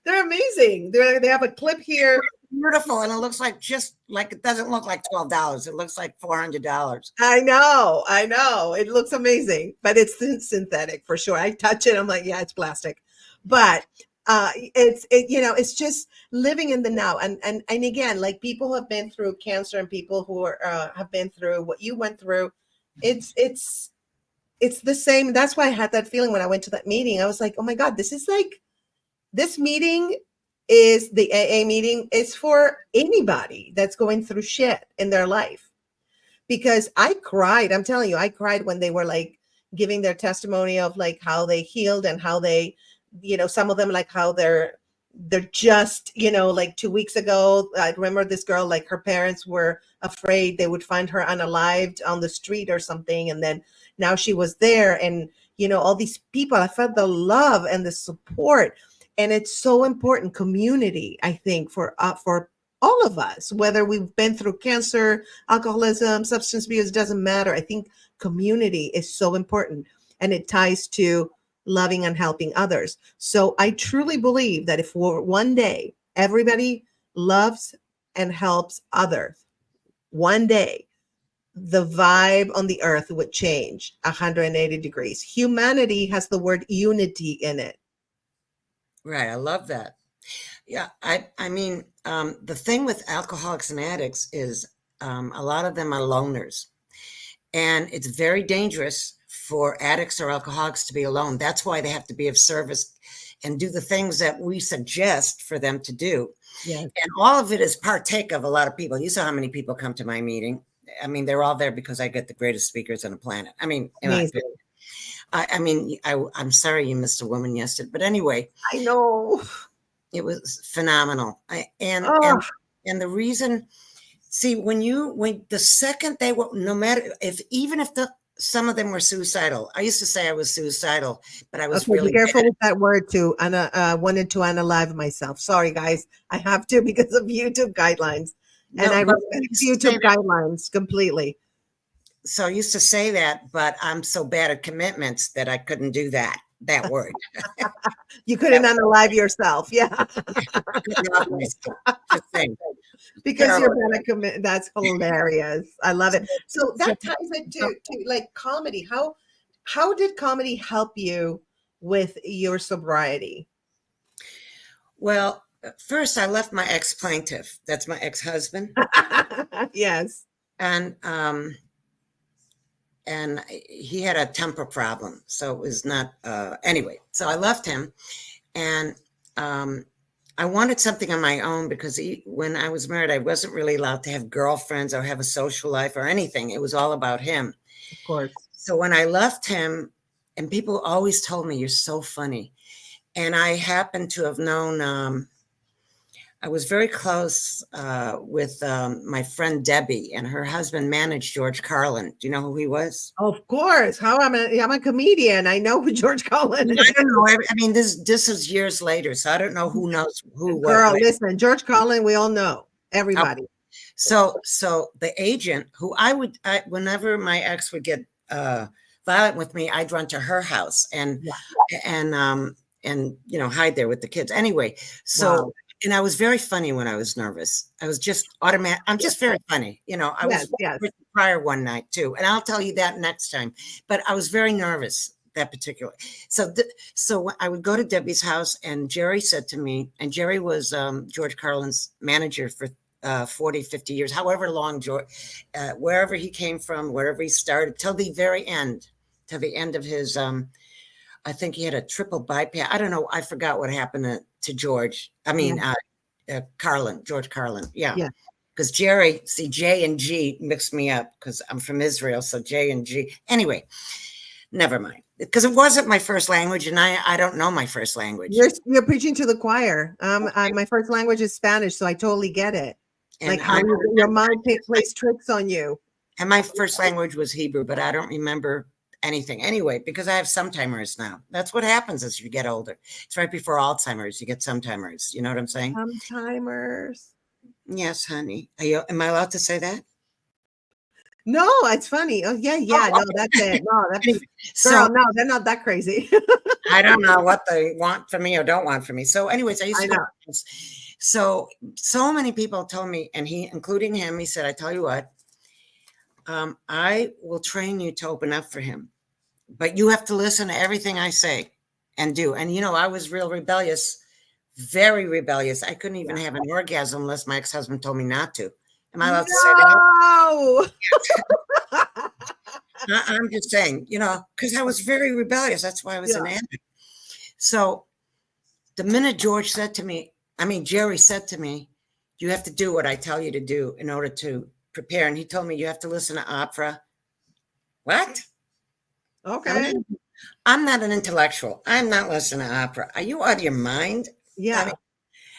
They're amazing. They have a clip here. Beautiful, and it looks like just like it doesn't look like $12. It looks like $400. I know. It looks amazing, but it's synthetic for sure. I touch it, I'm like, yeah, it's plastic. But it's just living in the now. And again, like people who have been through cancer and people who are have been through what you went through, it's the same. That's why I had that feeling when I went to that meeting. I was like, oh my God, this meeting is the AA meeting is for anybody that's going through shit in their life. Because I cried. I'm telling you, I cried when they were like giving their testimony of like how they healed and how they, some of them like how they're just, like 2 weeks ago, I remember this girl, like her parents were afraid they would find her unalived on the street or something. And then now she was there and, all these people, I felt the love and the support. And it's so important, community, I think, for all of us, whether we've been through cancer, alcoholism, substance abuse, it doesn't matter. I think community is so important and it ties to loving and helping others. So I truly believe that if one day everybody loves and helps others, one day the vibe on the earth would change 180 degrees. Humanity has the word unity in it. Right. I love that. Yeah. I mean, the thing with alcoholics and addicts is a lot of them are loners. And it's very dangerous for addicts or alcoholics to be alone. That's why they have to be of service and do the things that we suggest for them to do. Yes. And all of it is partake of a lot of people. You saw how many people come to my meeting. I mean, they're all there because I get the greatest speakers on the planet. I mean, I'm sorry you missed a woman yesterday, but anyway, I know it was phenomenal. And the reason, see, when the second they were, no matter even if some of them were suicidal. I used to say I was suicidal, but I was really be careful with that word too. And I wanted to unalive myself. Sorry, guys, I have to because of YouTube guidelines, and I respect YouTube guidelines completely. So I used to say that, but I'm so bad at commitments that I couldn't do that word. You couldn't unalive yourself. Yeah. Because you're bad at commit. That's hilarious. I love it. So that ties it to like comedy. How did comedy help you with your sobriety? Well, first I left my ex-plaintiff. That's my ex-husband. Yes. And he had a temper problem. So it was not, anyway, so I left him and I wanted something on my own because when I was married, I wasn't really allowed to have girlfriends or have a social life or anything. It was all about him. Of course. So when I left him, and people always told me, you're so funny. And I happened to have known, I was very close with my friend Debbie, and her husband managed George Carlin. Do you know who he was? Of course. I'm a comedian. I know who George Carlin is. I don't know. I mean, this is years later, so I don't know who knows who. Girl, listen, George Carlin, we all know. Everybody. So the agent who whenever my ex would get violent with me, I'd run to her house and hide there with the kids. Anyway, so. Wow. And I was very funny when I was nervous. I was just automatic. I'm just very funny. I was prior one night too. And I'll tell you that next time. But I was very nervous that particular. So I would go to Debbie's house and Jerry said to me, and Jerry was George Carlin's manager for 40, 50 years, however long wherever he came from, wherever he started, till the very end, till the end of his, I think he had a triple bypass. I don't know. I forgot what happened to George. I mean, George Carlin. Yeah. Because Jerry, see, J and G mixed me up because I'm from Israel. So J and G. Anyway, never mind. Because it wasn't my first language and I don't know my first language. You're preaching to the choir. My first language is Spanish, so I totally get it. And like how your mind plays tricks on you. And my first language was Hebrew, but I don't remember. anything. Anyway, because I have Sometimers now. That's what happens as you get older. It's right before Alzheimer's. You get Sometimers. You know what I'm saying? Sometimers. Yes, honey. Am I allowed to say that? No, it's funny. Oh, yeah. No, that's it. No, that's Anyway, girl. so No, they're not that crazy. I don't know what they want from me or don't want from me. So, anyways, I used I to go. know. So many people told me, and including him, he said, "I tell you what, I will train you to open up for him, but you have to listen to everything I say and do." And I was real rebellious, very rebellious. I couldn't even have an orgasm unless my ex-husband told me not to. Am I allowed to say that? I'm just saying, because I was very rebellious. That's why I was an addict. So the minute Jerry said to me, "You have to do what I tell you to do in order to prepare." And he told me, "You have to listen to opera." What? Okay. I'm not an intellectual. I'm not listening to opera. Are you out of your mind? Yeah.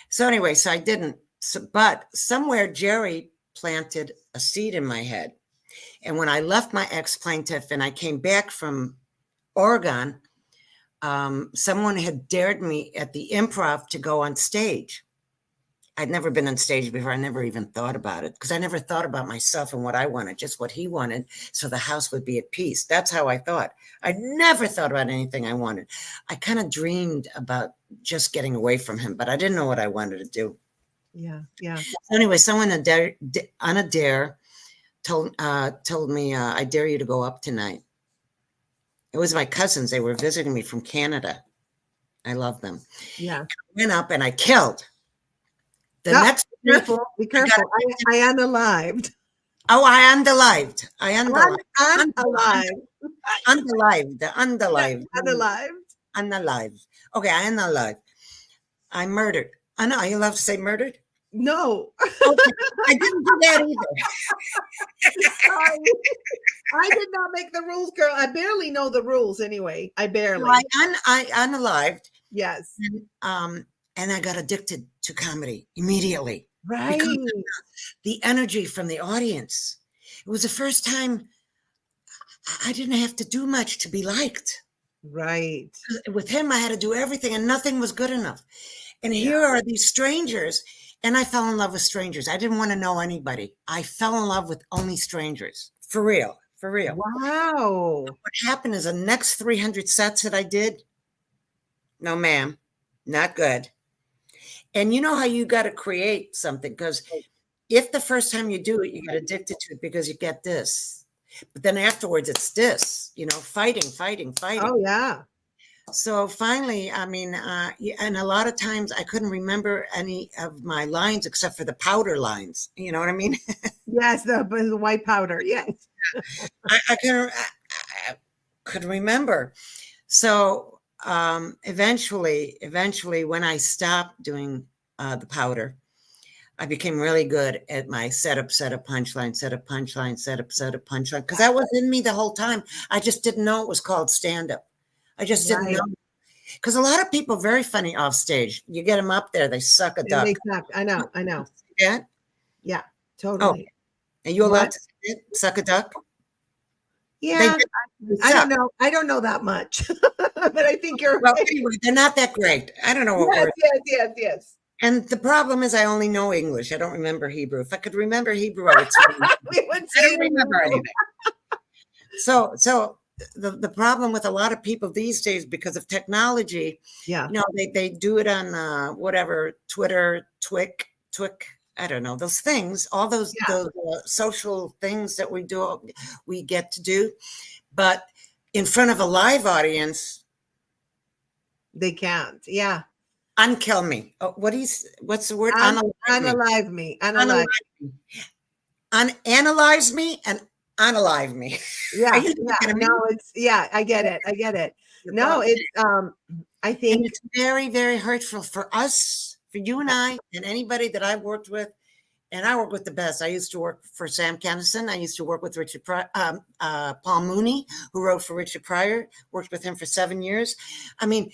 So anyway, so I didn't. But somewhere Jerry planted a seed in my head. And when I left my ex-plaintiff and I came back from Oregon, someone had dared me at the Improv to go on stage. I'd never been on stage before. I never even thought about it because I never thought about myself and what I wanted, just what he wanted, so the house would be at peace. That's how I thought. I never thought about anything I wanted. I kind of dreamed about just getting away from him, but I didn't know what I wanted to do. Yeah. So anyway, someone on a dare told me, "I dare you to go up tonight." It was my cousins. They were visiting me from Canada. I love them. Yeah. I went up and I killed. The No, next be careful. Be careful. I unalived. Oh, I underlived. Unalived. Unalived. Okay, I unalived. I murdered. I know. Are you allowed to say murdered? No. Okay. I didn't do that either. Sorry. I did not make the rules, girl. I barely know the rules anyway. I barely. So I unalived. Yes. And I got addicted to comedy immediately. Right. Because of the energy from the audience. It was the first time I didn't have to do much to be liked. Right. With him, I had to do everything and nothing was good enough. And here are these strangers. And I fell in love with strangers. I didn't want to know anybody. I fell in love with only strangers. For real. Wow. What happened is the next 300 sets that I did, no, ma'am, not good. And you know how you got to create something, because if the first time you do it, you get addicted to it because you get this. But then afterwards, it's this, fighting. Oh, yeah. So finally, and a lot of times I couldn't remember any of my lines except for the powder lines. You know what I mean? Yes, the white powder. Yes. I could remember. So eventually, when I stopped doing the powder, I became really good at my setup, punchline, because that was in me the whole time. I just didn't know it was called stand-up. I just didn't know. Because a lot of people are very funny off stage. You get them up there, they suck a duck. They suck. I know. Yeah? Yeah, totally. Oh, are you allowed to suck a duck? Yeah, I don't know. I don't know that much, but I think you're well. Anyway, they're not that great. I don't know what word. Yes. And the problem is, I only know English. I don't remember Hebrew. If I could remember Hebrew, I would say. I don't remember anything. So the problem with a lot of people these days, because of technology, they do it on whatever, Twitter, Twik. I don't know, those things, all those social things that we get to do, but in front of a live audience, they can't. Yeah. Unkill me. Oh, what's the word? Unalive me. Unalive me. Unanalyze me and unalive me. Yeah. No, it's I get it. No, it's I think and it's very, very hurtful for us, for you and I, and anybody that I worked with. And I work with the best. I used to work for Sam Kinison. I used to work with Richard Paul Mooney, who wrote for Richard Pryor. Worked with him for 7 years. I mean,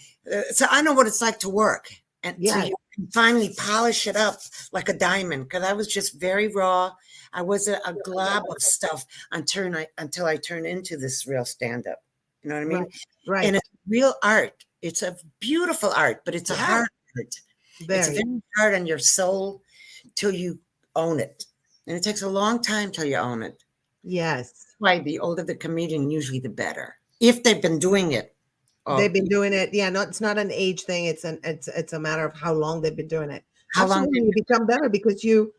so I know what it's like to work, and so you can finally polish it up like a diamond. Because I was just very raw. I was a glob of stuff until I turned into this real stand-up. You know what I Right. mean? Right. And it's real art. It's a beautiful art, but it's a Yeah. hard art. It's Very. very hard on your soul till you own it. And it takes a long time till you own it. Yes. Why the older the comedian, usually the better. If they've been doing it. They've Oh, been doing it. Yeah, no, it's not an age thing. It's a matter of how long they've been doing it. how long? Absolutely, you become better because you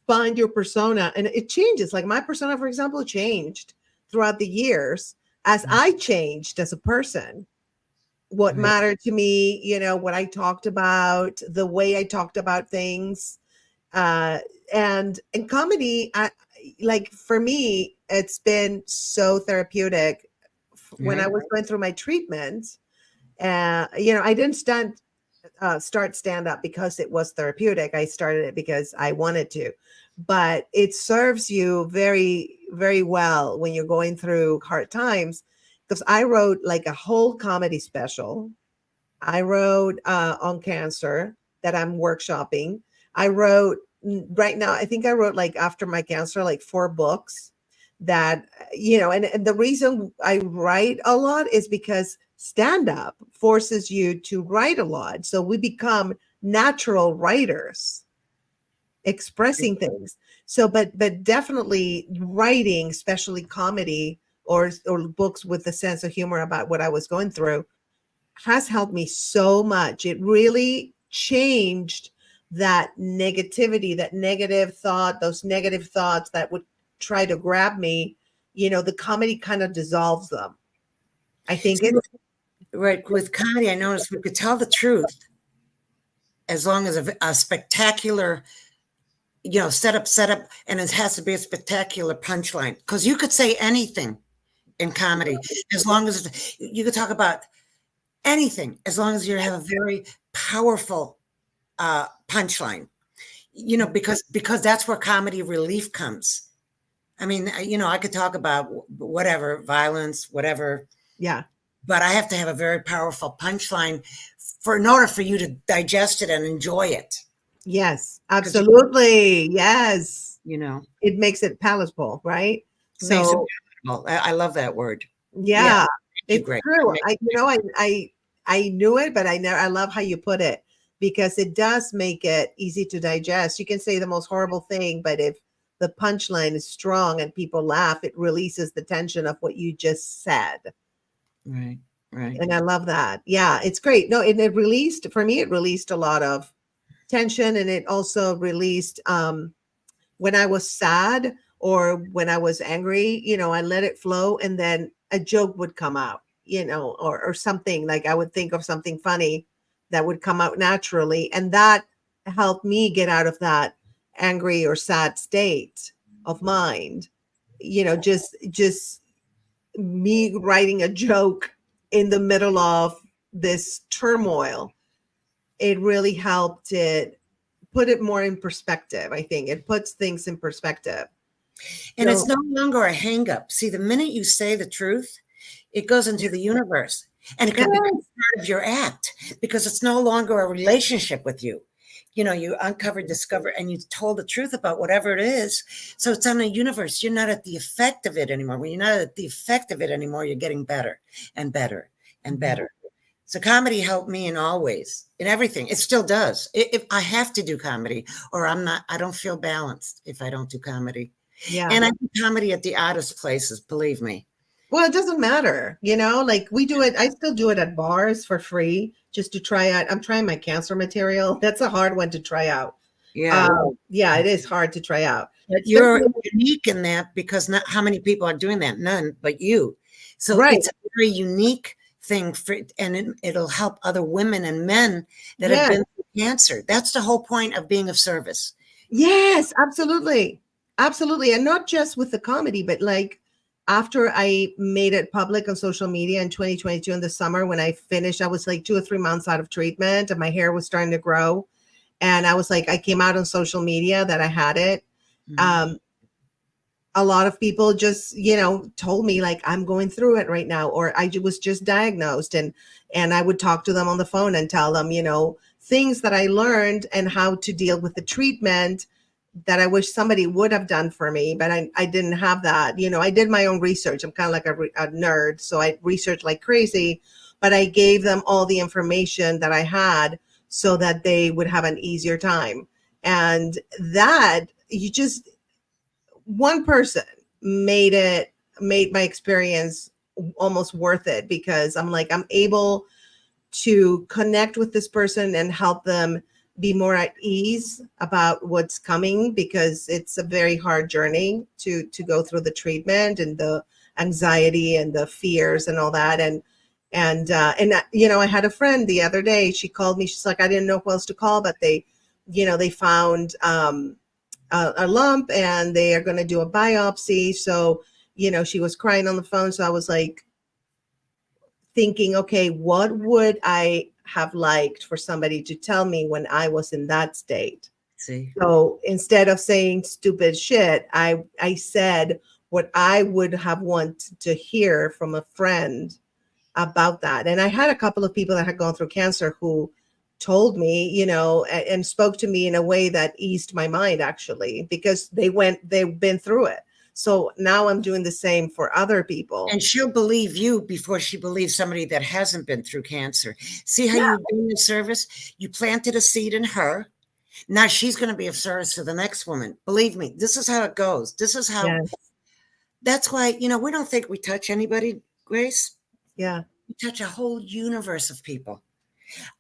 find your persona and it changes. Like my persona, for example, changed throughout the years as I changed as a person. What Right. mattered to me, what I talked about, the way I talked about things. Uh, and in comedy, like for me, it's been so therapeutic. When I Right. was going through my treatment, I didn't start stand up because it was therapeutic. I started it because I wanted to, but it serves you very, very well when you're going through hard times. Because I wrote like a whole comedy special. I wrote on cancer that I'm workshopping. I wrote right now, I think I wrote like after my cancer, like 4 books that, and the reason I write a lot is because stand up forces you to write a lot. So we become natural writers expressing things. So, but definitely writing, especially comedy or books with a sense of humor about what I was going through has helped me so much. It really changed that negativity, that negative thought, those negative thoughts that would try to grab me. The comedy kind of dissolves them. I think See, it. right. With comedy, I noticed we could tell the truth as long as a spectacular, setup, and it has to be a spectacular punchline. Because you could say anything in comedy as long as you could talk about anything as long as you have a very powerful punchline. Because that's where comedy relief comes. I mean, I could talk about whatever, violence, whatever, Yeah. but I have to have a very powerful punchline in order for you to digest it and enjoy it. Yes, Because absolutely. Yes. you know, It makes it palatable, right? it makes it So palatable. I love that word. Yeah, yeah, thank you, it's Greg. true. I knew it, but I love how you put it because it does make it easy to digest. You can say the most horrible thing, but if the punchline is strong and people laugh, it releases the tension of what you just said. Right, right. And I love that. Yeah, it's great. No, and it released for me, it released a lot of tension, and it also released when I was sad or when I was angry, I let it flow and then a joke would come out, or something like I would think of something funny that would come out naturally. And that helped me get out of that angry or sad state of mind. Just me writing a joke in the middle of this turmoil. It really helped it put it more in perspective. I think it puts things in perspective. And it's So no longer a hang up. See, the minute you say the truth, it goes into the universe and it can become yes, part of your act because it's no longer a relationship with you. You uncovered, discovered, and you told the truth about whatever it is. So it's on the universe. You're not at the effect of it anymore. When you're not at the effect of it anymore, you're getting better and better and better. So comedy helped me in all ways, in everything. It still does. If I have to do comedy or I don't feel balanced if I don't do comedy. yeah. And I do comedy at the oddest places, believe me. Well, it doesn't matter, like we do it. I still do it at bars for free just to try out. I'm trying my cancer material. That's a hard one to try out. Yeah. Yeah, it is hard to try out. But you're unique in that because not how many people are doing that? None but you. So Right. it's a very unique thing and it'll help other women and men that have Yes. been through cancer. That's the whole point of being of service. Yes, absolutely. Absolutely. And not just with the comedy, but like after I made it public on social media in 2022 in the summer, when I finished, I was like 2 or 3 months out of treatment and my hair was starting to grow. And I was like, I came out on social media that I had it. A lot of people just, told me like, I'm going through it right now, or I was just diagnosed. And I would talk to them on the phone and tell them, things that I learned and how to deal with the treatment that I wish somebody would have done for me, but I didn't have that. You know, I did my own research. I'm kind of like a nerd, so I researched like crazy, but I gave them all the information that I had so that they would have an easier time. And that you just, one person made my experience almost worth it, because I'm like, I'm able to connect with this person and help them be more at ease about what's coming, because it's a very hard journey to go through the treatment and the anxiety and the fears and all that. And you know, I had a friend the other day, she called me, she's like, I didn't know who else to call, but they, you know, they found a lump and they are going to do a biopsy. So, you know, she was crying on the phone. So I was like thinking, okay, what would I have liked for somebody to tell me when I was in that state? See, So instead of saying stupid shit, I said what I would have wanted to hear from a friend about that. And I had a couple of people that had gone through cancer who told me, you know, and spoke to me in a way that eased my mind, actually, because they've been through it. So now I'm doing the same for other people. and she'll believe you before she believes somebody that hasn't been through cancer. See how you've been in service? You planted a seed in her. Now she's going to be of service to the next woman. Believe me, this is how it goes. This is how, Yes. that's why, you know, we don't think we touch anybody, Grace. Yeah. We touch a whole universe of people.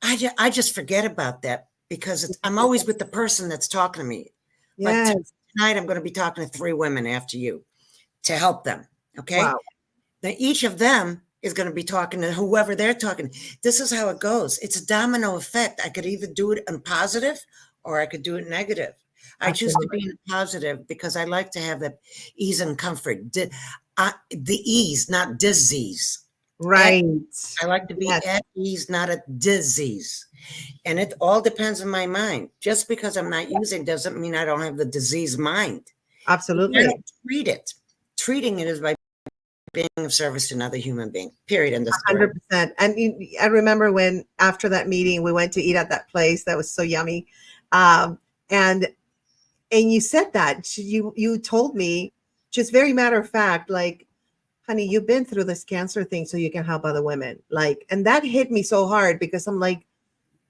I just forget about that because I'm always with the person that's talking to me. Yes. Like tonight, I'm going to be talking to 3 women after you to help them. Okay. Wow. Now each of them is going to be talking to whoever they're talking. This is how it goes. It's a domino effect. I could either do it in positive or I could do it negative. I choose to be in positive because I like to have the ease and comfort. The ease, not disease. Right. I like to be at ease, not a disease. And it all depends on my mind. Just because I'm not using doesn't mean I don't have the disease mind. Absolutely. I don't treat it. Treating it is by being of service to another human being, period. And 100%. And I remember when after that meeting, we went to eat at that place that was so yummy. And you said that you told me just very matter of fact, like, honey, you've been through this cancer thing so you can help other women. Like, and that hit me so hard because I'm like,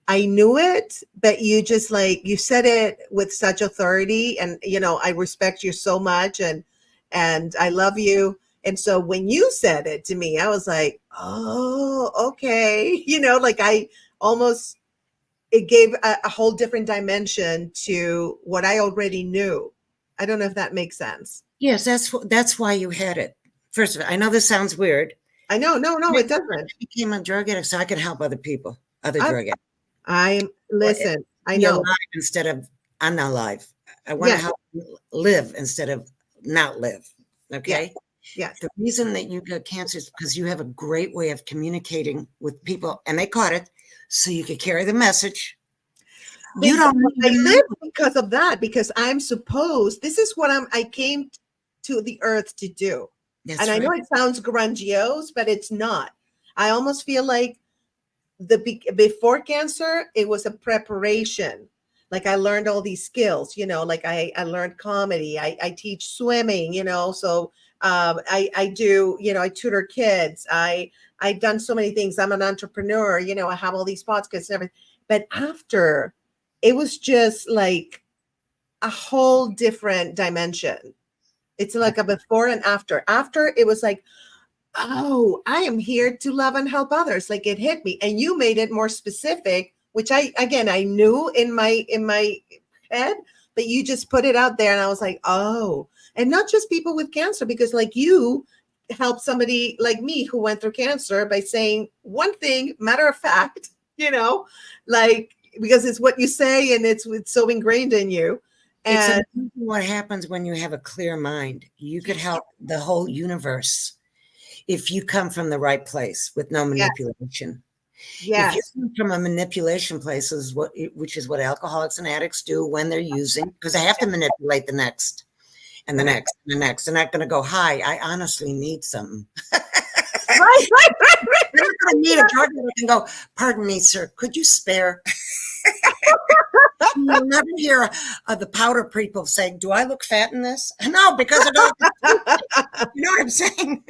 I knew it, but you just like, you said it with such authority, and, you know, I respect you so much, and I love you. And so when you said it to me, I was like, oh, okay. You know, like I almost, it gave a whole different dimension to what I already knew. I don't know if that makes sense. Yes, that's why you had it. First of all, I know this sounds weird. I know, no, it doesn't. I became a drug addict so I can help other people, other drug addicts. Listen, I Be know. alive instead of unalive. I want to help you live instead of not live. Okay. Yes. The reason that you got cancer is because you have a great way of communicating with people, and they caught it, so you could carry the message. You don't I live because of that, because I'm supposed, this is what I came to the earth to do. That's and I know it sounds grandiose, but it's not. I almost feel like before cancer, it was a preparation. Like I learned all these skills, you know, like I learned comedy. I teach swimming, you know, so I do, you know, I tutor kids. I've done so many things. I'm an entrepreneur, you know, I have all these podcasts and everything. But after, it was just like a whole different dimension. It's like a before and after. After, it was like, oh, I am here to love and help others. Like it hit me, and you made it more specific, which I knew in my head, but you just put it out there, and I was like, oh, and not just people with cancer, because like you help somebody like me who went through cancer by saying one thing, matter of fact, you know, like, because it's what you say and it's so ingrained in you. And it's what happens when you have a clear mind. You could help the whole universe if you come from the right place with no manipulation. Yes. If you come from a manipulation place, which is what alcoholics and addicts do when they're using, because they have to manipulate the next and the next and the next. They're not going to go, hi, I honestly need something. Right. They're not going to need a drug addict and go, pardon me, sir, could you spare? You'll never hear the powder people saying, "Do I look fat in this?" No, because I don't. You know what I'm saying?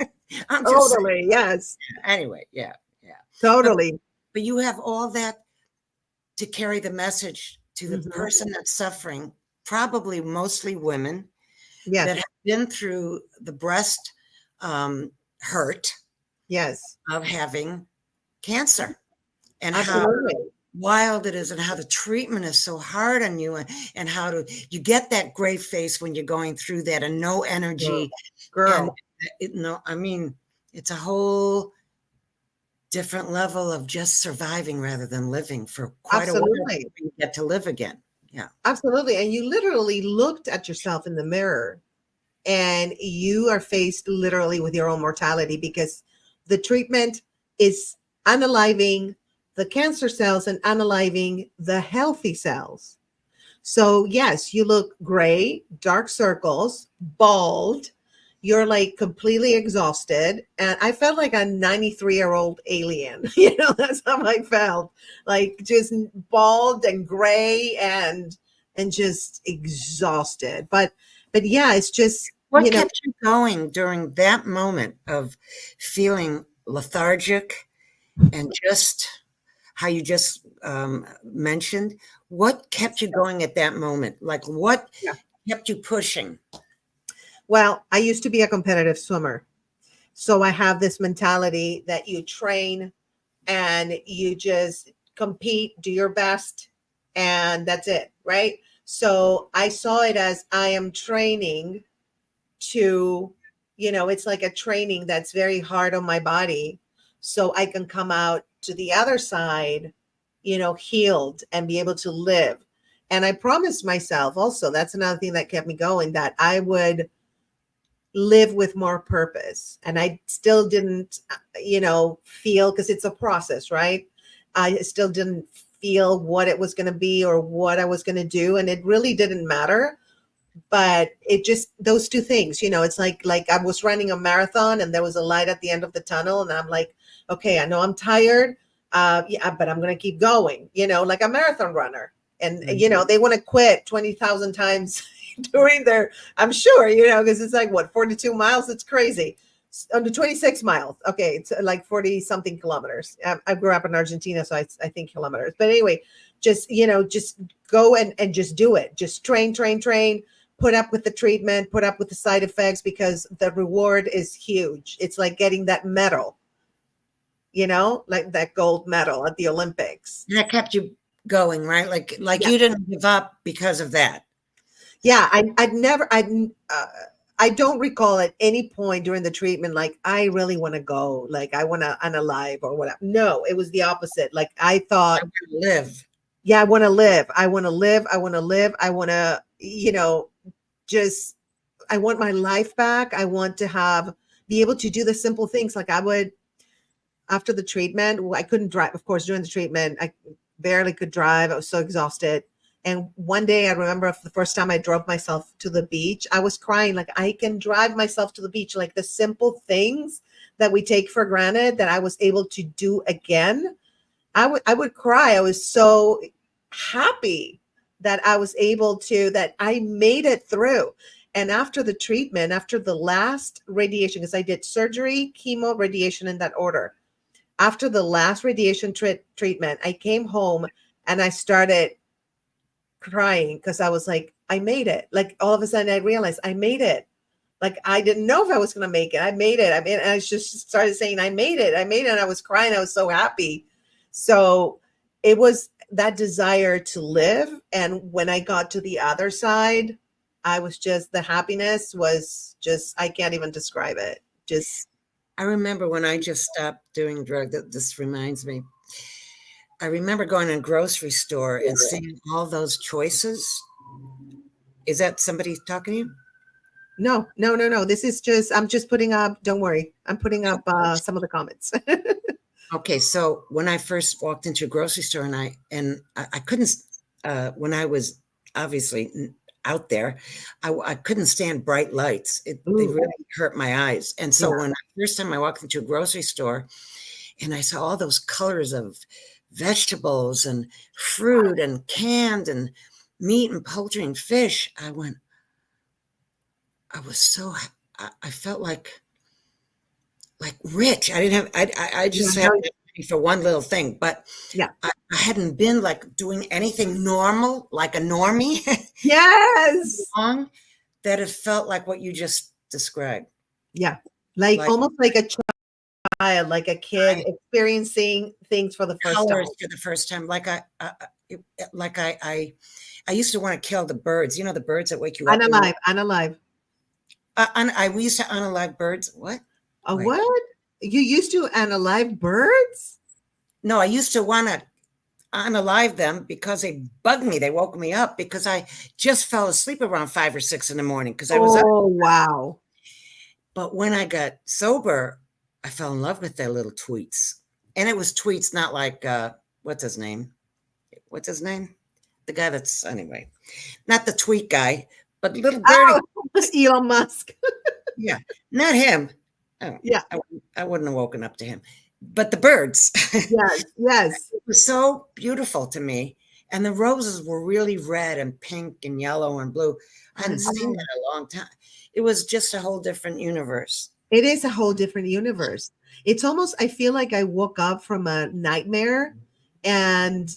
I'm just saying. Totally. Yes. Anyway, yeah, yeah. Totally. But you have all that to carry the message to the Mhm. person that's suffering, probably mostly women Yes. that have been through the breast hurt Yes. of having cancer, and how Absolutely. wild it is, and how the treatment is so hard on you, and how you get that gray face when you're going through that, and no energy. And Girl. I mean, it's a whole different level of just surviving rather than living for quite a while Absolutely. before you get to live again. Yeah. Absolutely. And you literally looked at yourself in the mirror and you are faced literally with your own mortality, because the treatment is unaliving the cancer cells and unaliving the healthy cells. So, yes, you look gray, dark circles, bald. You're like completely exhausted. And I felt like a 93-year-old alien. That's how I felt. Like just bald and gray and just exhausted. But yeah, it's just, What kept you going during that moment of feeling lethargic, and just how you just mentioned? What kept you going at that moment? Like, what yeah. kept you pushing? Well, I used to be a competitive swimmer. So I have this mentality that you train and you just compete, do your best, and that's it, right? So I saw it as I am training to, it's like a training that's very hard on my body so I can come out to the other side, healed and be able to live. And I promised myself also, that's another thing that kept me going, that I would live with more purpose. And I still didn't, feel, because it's a process, right? I still didn't feel what it was going to be or what I was going to do. And it really didn't matter. But it just, those two things, it's like I was running a marathon and there was a light at the end of the tunnel. And I'm like, okay, I know I'm tired. Yeah, but I'm going to keep going, like a marathon runner. And, they want to quit 20,000 times during their, I'm sure, because it's like, what, 42 miles? It's crazy. Under 26 miles. Okay. It's like 40 something kilometers. I grew up in Argentina, so I think kilometers. But anyway, just, just go and just do it. Just train, put up with the treatment, put up with the side effects, because the reward is huge. It's like getting that medal, like that gold medal at the Olympics. That kept you going, right? Like Yeah. You didn't give up because of that. Yeah, I don't recall at any point during the treatment, like, I really want to go, like, I want to unalive or whatever. No, it was the opposite. Like, I thought, I want to live. Yeah, I want to live. I want to live. I want to live. I want to, just, I want my life back. I want to be able to do the simple things. Like I would, after the treatment, I couldn't drive. Of course, during the treatment, I barely could drive. I was so exhausted. And one day I remember the first time I drove myself to the beach, I was crying. Like, I can drive myself to the beach. Like the simple things that we take for granted that I was able to do again. I would cry. I was so happy that I was able to, that I made it through. And after the treatment, after the last radiation, because I did surgery, chemo, radiation in that order. After the last radiation treatment, I came home and I started crying because I was like, I made it. Like all of a sudden I realized I made it. Like I didn't know if I was going to make it. I made it. I mean, I just started saying, I made it. I made it. And I was crying. I was so happy. So it was that desire to live. And when I got to the other side, I was just, the happiness was just, I can't even describe it. Just. I remember when I just stopped doing drugs, this reminds me. I remember going to a grocery store and seeing all those choices. Is that somebody talking to you? No. This is just, I'm just putting up, don't worry. I'm putting up some of the comments. Okay. So when I first walked into a grocery store and I couldn't, when I was obviously out there, I couldn't stand bright lights. They really hurt my eyes. And so when first time I walked into a grocery store and I saw all those colors of vegetables and fruit and canned, and meat and poultry and fish, I was so, I felt like rich. I didn't have, I Yeah. just had money for one little thing, but Yeah. I hadn't been like doing anything normal, like a normie Yes. long, that it felt like what you just described. Yeah. Like Like almost like a child, like a kid I, experiencing things for the first time. colors for the first time. Like I used to want to kill the birds. You know, the birds that wake you up in the morning. Unalive. We used to unalive birds. What? A Wait. what? You used to unalive birds? No, I used to want to unalive them because they bugged me. They woke me up because I just fell asleep around 5 or 6 in the morning because I was up. Oh, wow. But when I got sober, I fell in love with their little tweets. And it was tweets, not like, what's his name? What's his name? The guy that's, anyway, not the tweet guy, but little birdie. Oh, Elon Musk. Yeah, not him. Oh, Yeah. I wouldn't have woken up to him, but the birds. Yes. Yes. It was so beautiful to me. And the roses were really red and pink and yellow and blue. I hadn't seen that in a long time. It was just a whole different universe. It is a whole different universe. It's almost, I feel like I woke up from a nightmare and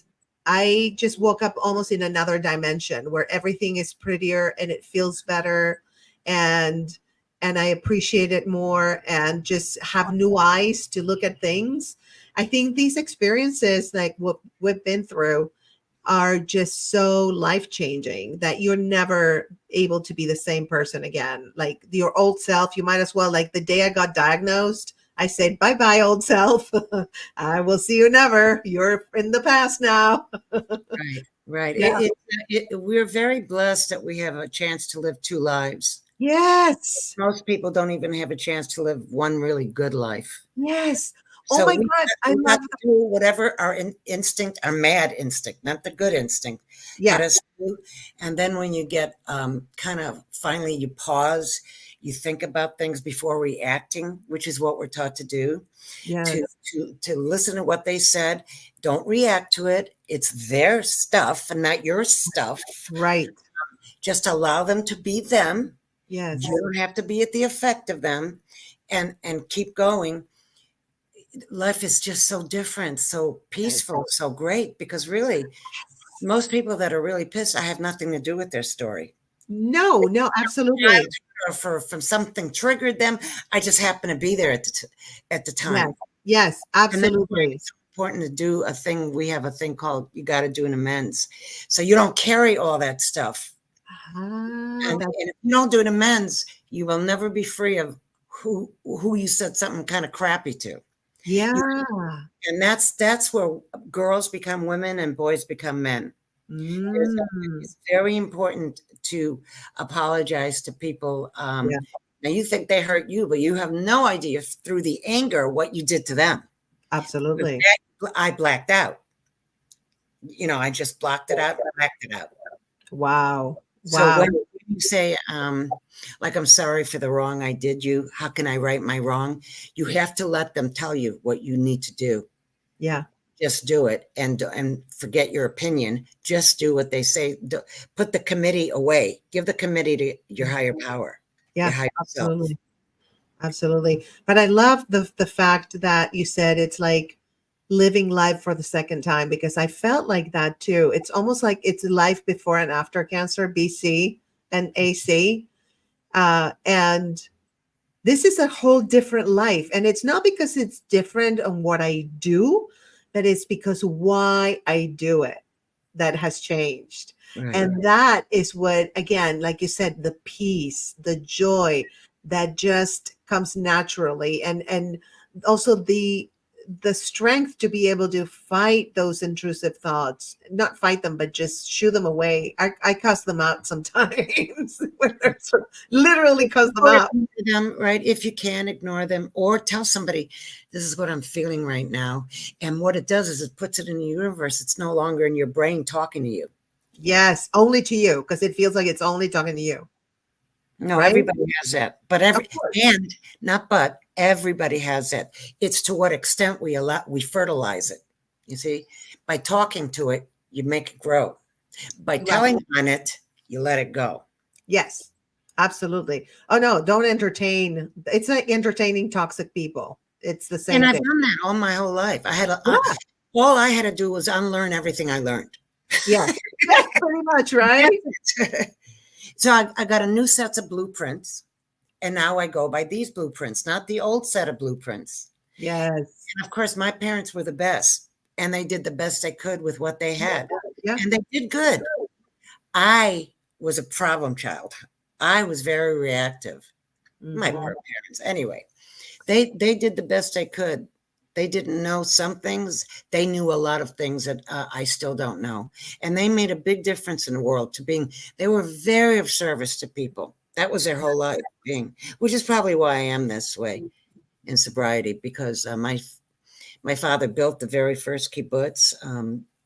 I just woke up almost in another dimension where everything is prettier and it feels better and I appreciate it more and just have new eyes to look at things. I think these experiences like what we've been through are just so life-changing that you're never able to be the same person again. Like your old self, you might as well, like the day I got diagnosed, I said, bye-bye, old self. I will see you never. You're in the past now. Right. Yeah. We're very blessed that we have a chance to live 2 lives. Yes. Most people don't even have a chance to live one really good life. Yes. Oh So my God. I we love got to do whatever our instinct, our mad instinct, not the good instinct, Yeah. let us do. And then when you get kind of finally you pause, you think about things before reacting, which is what we're taught to do. Yes. To listen to what they said, don't react to it. It's their stuff and not your stuff. Right. Just allow them to be them. Yes. You don't have to be at the effect of them, and keep going. Life is just so different, so peaceful, so great, because really most people that are really pissed, I have nothing to do with their story. No, absolutely. Or from something triggered them. I just happen to be there at the time. Yes, absolutely. It's important to do a thing. We have a thing called you got to do an amends, so you don't carry all that stuff. And if you don't do an amends, you will never be free of who you said something kind of crappy to. Yeah. And that's where girls become women and boys become men. It's very important to apologize to people. Now you think they hurt you, but you have no idea through the anger what you did to them. Absolutely. I blacked out. I just blocked it out, blacked it out. Wow. So when you say, like, I'm sorry for the wrong I did you, how can I right my wrong? You have to let them tell you what you need to do. Yeah. Just do it and forget your opinion. Just do what they say. Put the committee away. Give the committee to your higher power. Yeah, absolutely. Absolutely. But I love the fact that you said it's like living life for the second time, because I felt like that too. It's almost like it's life before and after cancer, BC and AC. And this is a whole different life. And it's not because it's different on what I do, but it's because why I do it that has changed. Right. And that is what, again, like you said, the peace, the joy that just comes naturally. And also the strength to be able to fight those intrusive thoughts, not fight them, but just shoo them away. I cuss them out sometimes. Literally cuss them out. Right. If you can, ignore them or tell somebody, this is what I'm feeling right now. And what it does is it puts it in the universe. It's no longer in your brain talking to you. Yes, only to you, because it feels like it's only talking to you. No, right? Everybody has that, but everybody has that. It's to what extent we fertilize it. You see, by talking to it, you make it grow. By Right. telling on it, you let it go. Yes, absolutely. Oh no, don't entertain. It's like entertaining toxic people. It's the And same I've thing. done that all my whole life. Yeah. All I had to do was unlearn everything I learned. Yes. That's pretty much right. So I got a new set of blueprints, and now I go by these blueprints, not the old set of blueprints. Yes. And of course, my parents were the best, and they did the best they could with what they had, Yeah. and they did good. I was a problem child. I was very reactive. My Mhm. poor parents. Anyway, they did the best they could. They didn't know some things. They knew a lot of things that I still don't know, and they made a big difference in the world. They were very of service to people. That was their whole life being, which is probably why I am this way in sobriety, because my father built the very first kibbutz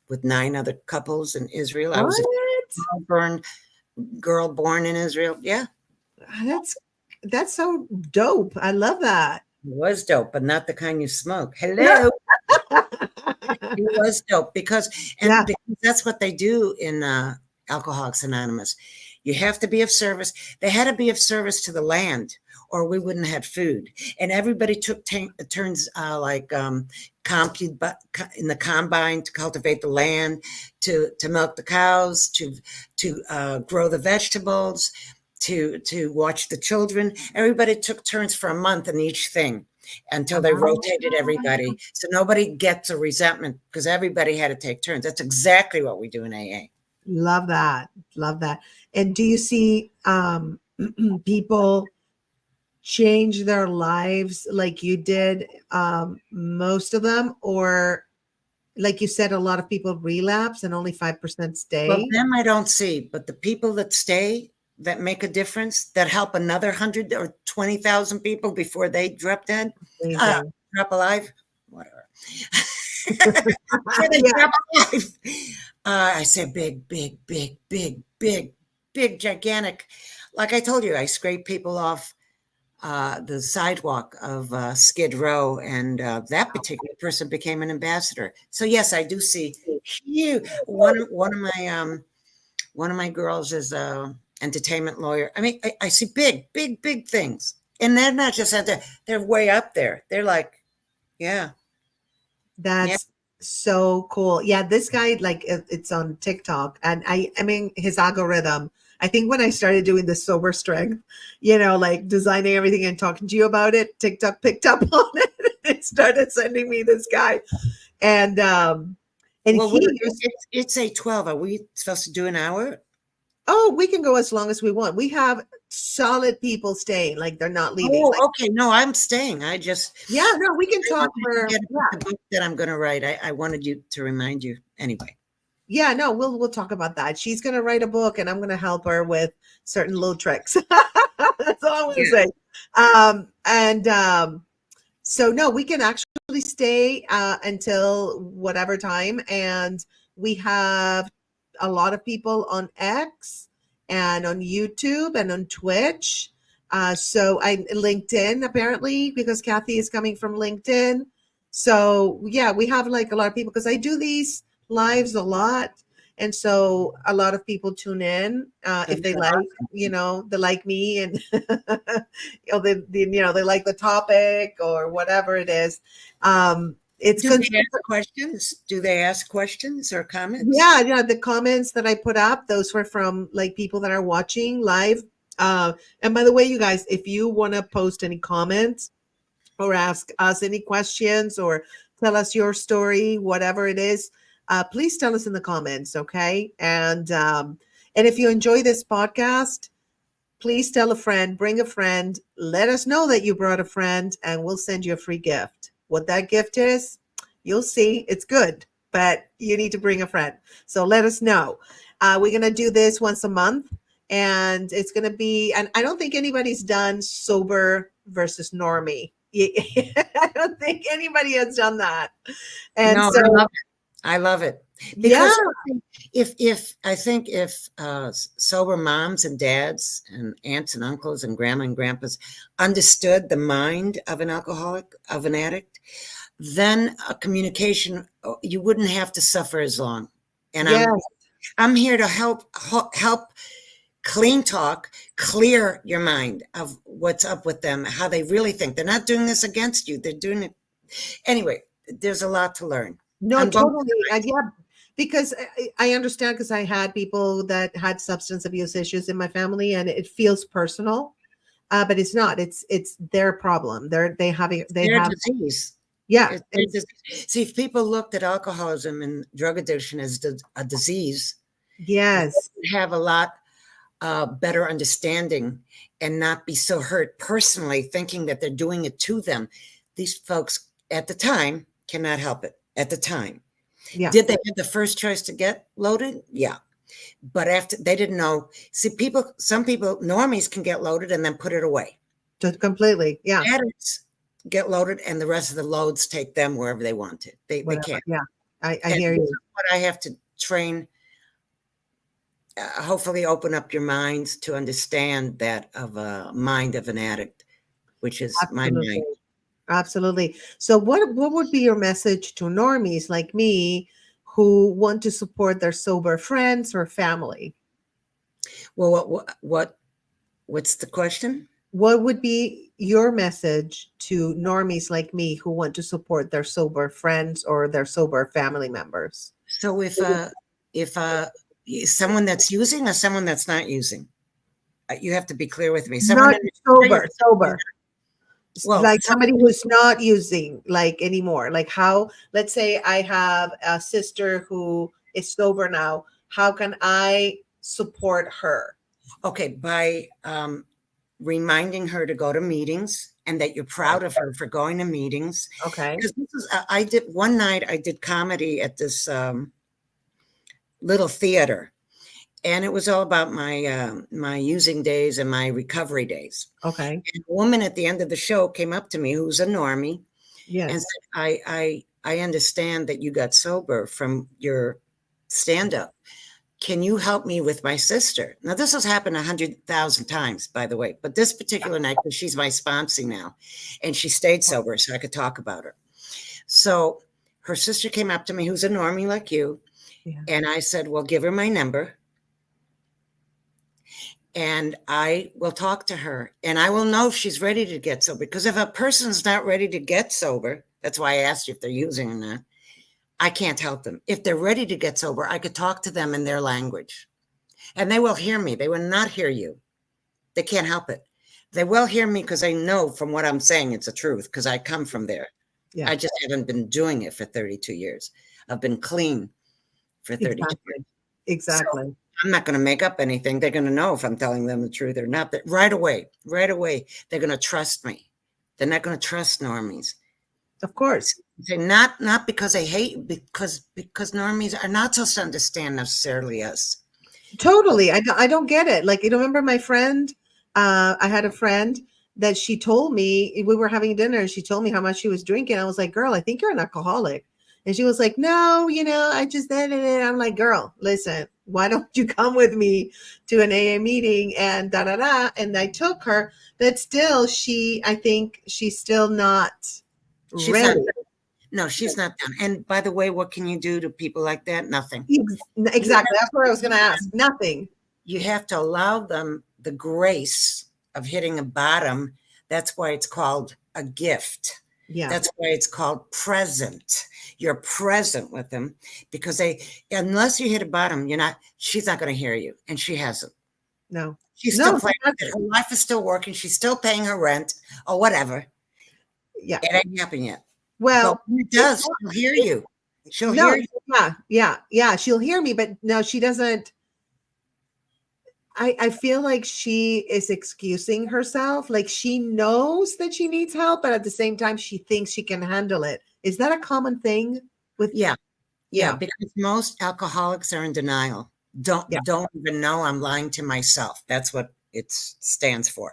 with 9 other couples in Israel. I was a What? girl born in Israel. Yeah, That's so dope. I love that. it was dope, but not the kind you smoke. Hello. It was dope because Yeah. that's what they do in Alcoholics Anonymous. You have to be of service. They had to be of service to the land, or we wouldn't have food. And everybody took turns in the combine to cultivate the land, to milk the cows, to grow the vegetables, to watch the children. Everybody took turns for a month in each thing until they rotated everybody. So nobody gets a resentment because everybody had to take turns. That's exactly what we do in AA. Love that. Love that. And do you see people change their lives like you did, most of them, or like you said, a lot of people relapse and only 5% Well, stay? them I don't see, but the people that stay, that make a difference, that help another 100 or 20,000 people before they drop dead, Amazing. drop alive, whatever. Before they Yeah. drop alive. I say big, big, big, big, big, big, gigantic. Like I told you, I scrape people off the sidewalk of Skid Row, and that particular person became an ambassador. So yes, I do see huge. One of my girls is a entertainment lawyer. I mean, I see big, big, big things, and they're not just at the. They're way up there. They're like, yeah, yeah. That's so cool. Yeah, this guy, like, it's on TikTok, and I mean, his algorithm. I think when I started doing the sober strength, like designing everything and talking to you about it, TikTok picked up on it. It started sending me this guy, and Well, he it's 8:12. Are we supposed to do an hour? oh, we can go as long as we want. We have solid people staying, like they're not leaving. Like, Oh, okay. No, I'm staying. I just yeah, no, we can I talk wanted to for get yeah. the book that I'm going to write. I wanted you to remind you anyway. Yeah, no, we'll talk about that. She's gonna write a book, and I'm gonna help her with certain little tricks. That's all I'm gonna Yeah. say. And so no, we can actually stay until whatever time, and we have a lot of people on X and on YouTube and on Twitch. So I LinkedIn apparently because Kathy is coming from LinkedIn. So yeah, we have like a lot of people because I do these lives a lot, and so a lot of people tune in if they like, they like me, and they like the topic or whatever it is. It's Do they ask questions? Do they ask questions or comments? yeah, the comments that I put up, those were from like people that are watching live. And by the way, you guys, if you want to post any comments or ask us any questions or tell us your story, whatever it is, please tell us in the comments, okay? And if you enjoy this podcast, please tell a friend, bring a friend, let us know that you brought a friend, and we'll send you a free gift. What that gift is, you'll see. It's good, but you need to bring a friend. So let us know. We're going to do this once a month, and it's going to be, and I don't think anybody's done sober versus normie. I don't think anybody has done that. And No, so, I love it yeah, because if sober moms and dads and aunts and uncles and grandma and grandpas understood the mind of an alcoholic, of an addict, then communication, you wouldn't have to suffer as long. And yes, I'm here to help clean talk, clear your mind of what's up with them, how they really think. They're not doing this against you. They're doing it anyway. There's a lot to learn. No, On both totally. Yeah, because I understand because I had people that had substance abuse issues in my family, and it feels personal, but it's not. It's their problem. They their have disease. yeah. See, if people looked at alcoholism and drug addiction as a disease, Yes, have a lot better understanding and not be so hurt personally, thinking that they're doing it to them. These folks at the time cannot help it. At the time, yeah, did they have the first choice to get loaded? Yeah, but after they didn't know. See, some people, normies can get loaded and then put it away. just completely. Yeah, Addicts get loaded and the rest of the loads take them wherever they want it. They whatever. can't. Yeah, I And hear this you. is what I have to train. Hopefully, open up your minds to understand that of a mind of an addict, which is my Absolutely. mind. Absolutely. So what would be your message to normies like me who want to support their sober friends or family? Well, what's the question? What would be your message to normies like me who want to support their sober friends or their sober family members? So if someone that's using or someone that's not using, you have to be clear with me. Someone Not in sober. well, Like somebody who's not using like anymore. Like how, let's say I have a sister who is sober now. How can I support her? okay, by reminding her to go to meetings and that you're proud of her for going to meetings. Okay. Because this is, I did one night, I did comedy at this little theater, and it was all about my using days and my recovery days. Okay. And a woman at the end of the show came up to me, who's a normie, and Yes. said, I understand that you got sober from your stand-up. Can you help me with my sister? Now, this has happened 100,000 times, by the way, but this particular night, because she's my sponsee now, and she stayed sober, so I could talk about her. So her sister came up to me, who's a normie like you, Yeah. and I said, well, give her my number, and I will talk to her, and I will know if she's ready to get sober. Because if a person's not ready to get sober, that's why I asked you if they're using or not, I can't help them. If they're ready to get sober, I could talk to them in their language, and they will hear me. They will not hear you. They can't help it. They will hear me because I know from what I'm saying it's the truth, because I come from there. Yeah. I just haven't been doing it for 32 years. I've been clean for 32 years. Exactly. So I'm not going to make up anything. They're going to know if I'm telling them the truth or not. That right away, they're going to trust me. They're not going to trust normies. Of course. They're not because they hate, because normies are not supposed to understand necessarily us. Totally. I don't get it. Like, you remember my friend? I had a friend that she told me we were having dinner and she told me how much she was drinking. I was like, girl, I think you're an alcoholic. And she was like, no, I just did it. I'm like, girl, listen, why don't you come with me to an AA meeting and da da da? And I took her, but still, I think she's still not She's ready. No, she's not done. And by the way, what can you do to people like that? Nothing. Exactly. That's what I was going to ask. Nothing. You have to allow them the grace of hitting a bottom. That's why it's called a gift. Yeah. That's why it's called present. You're present with them because unless you hit a bottom, she's not going to hear you. And she hasn't. No. She's still playing. Her life is still working. She's still paying her rent or whatever. Yeah. It ain't happened yet. Well, but when it does, she'll hear you. She'll hear you. Yeah. She'll hear me, but no, she doesn't. I feel like she is excusing herself. Like she knows that she needs help, but at the same time, she thinks she can handle it. Is that a common thing with? Yeah. Because most alcoholics are in denial. Don't even know I'm lying to myself. That's what it stands for.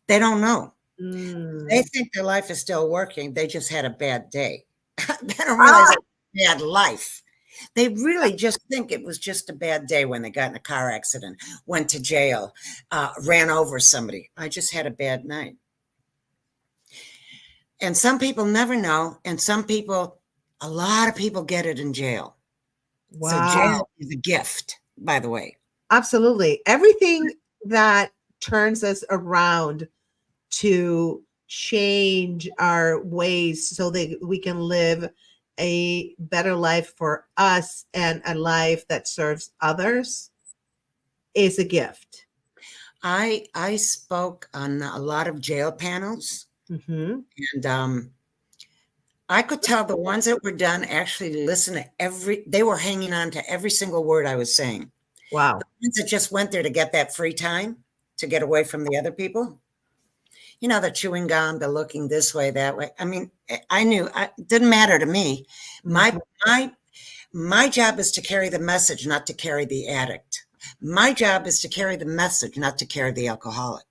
They don't know. They think their life is still working. They just had a bad day. They don't realize it's a bad life. They really just think it was just a bad day when they got in a car accident, went to jail, ran over somebody. I just had a bad night. And some people never know. And a lot of people get it in jail. Wow. So jail is a gift. by the way. Absolutely. Everything that turns us around to change our ways so that we can live a better life for us and a life that serves others is a gift. I spoke on a lot of jail panels, Mm-hmm. and I could tell the ones that were done actually listened to they were hanging on to every single word I was saying. Wow. The ones that just went there to get that free time, to get away from the other people, you know, the chewing gum, the looking this way, that way. I mean, I knew it didn't matter to me. My, Mhm. my, my job is to carry the message, not to carry the addict. My job is to carry the message, not to carry the alcoholic.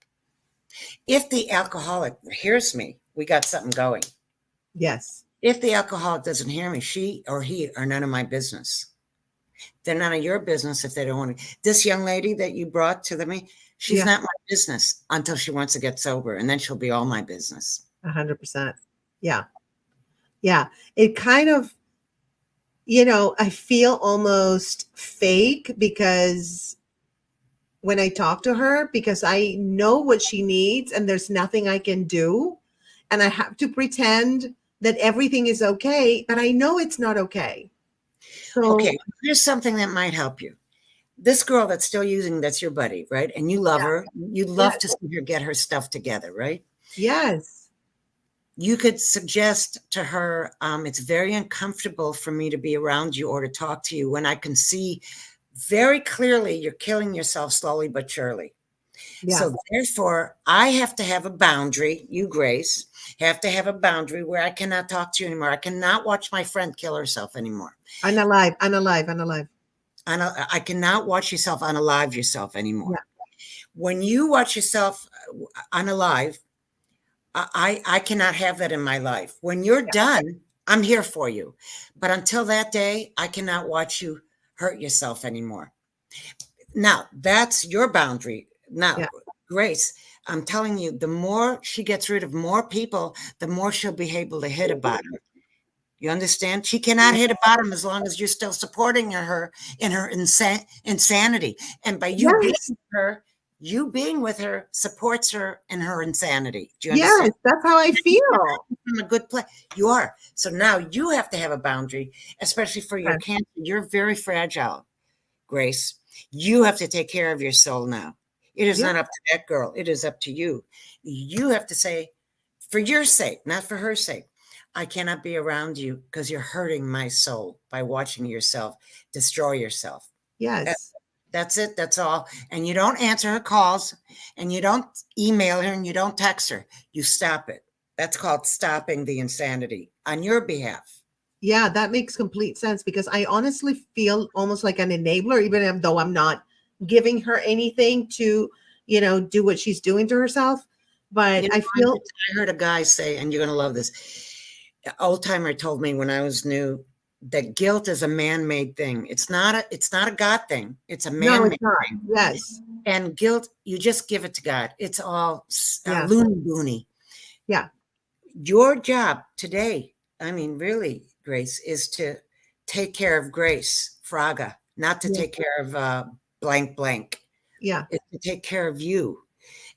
If the alcoholic hears me, we got something going. Yes. If the alcoholic doesn't hear me, she or he are none of my business. They're none of your business if they don't want to. This young lady that you brought to me, she's Yeah. not my business until she wants to get sober, and then she'll be all my business. 100%. Yeah. Yeah. It kind of, I feel almost fake because when I talk to her, because I know what she needs and there's nothing I can do. And I have to pretend that everything is okay, but I know it's not okay. So, Okay, here's something that might help you. This girl that's still using, that's your buddy, right? And you love her. You yeah, love to see her get her stuff together, right? yes, You could suggest to her, it's very uncomfortable for me to be around you or to talk to you when I can see very clearly you're killing yourself slowly but surely. yeah, So therefore, I have to have a boundary. You, Grace, have to have a boundary where I cannot talk to you anymore. I cannot watch my friend kill herself anymore. unalive, unalive, unalive. I cannot watch yourself unalive yourself anymore. Yeah, When you watch yourself unalive, I cannot have that in my life. When you're done, I'm here for you. But until that day, I cannot watch you hurt yourself anymore. Now, that's your boundary. Now, yeah, Grace, I'm telling you, the more she gets rid of more people, the more she'll be able to hit a bottom. You understand? She cannot hit a bottom as long as you're still supporting her in her insanity. And by yes, you being with her supports her in her insanity. Do you yes. understand? That's how I feel. From a good place. You are. So now you have to have a boundary, especially for your Okay. cancer. You're very fragile, Grace. You have to take care of your soul now. It is Yeah, not up to that girl. It is up to you. You have to say, for your sake, not for her sake, I cannot be around you because you're hurting my soul by watching yourself destroy yourself. yes. That's it. That's all. And you don't answer her calls and you don't email her and you don't text her. You stop it. That's called stopping the insanity on your behalf. Yeah, that makes complete sense because I honestly feel almost like an enabler, even though I'm not giving her anything to, do what she's doing to herself. But You know, I feel, I heard a guy say, and you're going to love this. An old timer told me when I was new that guilt is a man-made thing. It's not a God thing. It's a no, man-made it's not. thing. Yes. And guilt, you just give it to God. It's all Yeah. loony boony. Yeah. Your job today, I mean, really, Grace, is to take care of Grace, Fraga, not to Yeah. take care of blank blank. Yeah. It's to take care of you.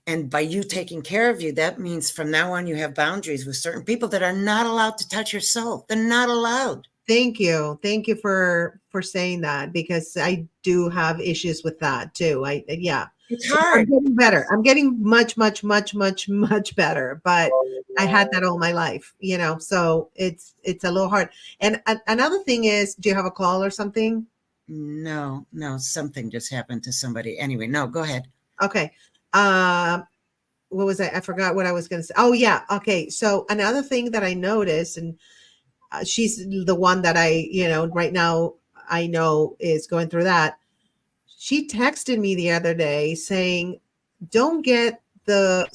And by you taking care of you, that means from now on you have boundaries with certain people that are not allowed to touch your soul. They're not allowed. Thank you. Thank you for saying that because I do have issues with that too. Yeah. It's I'm hard. getting better. I'm getting much, much, much, much, much better. But I had that all my life, so it's a little hard. And another thing is, do you have a call or something? No, something just happened to somebody. Anyway, no, go ahead. Okay. What was I forgot what I was going to say. Oh yeah. Okay. So another thing that I noticed, and she's the one that right now I know is going through that. She texted me the other day saying, don't get the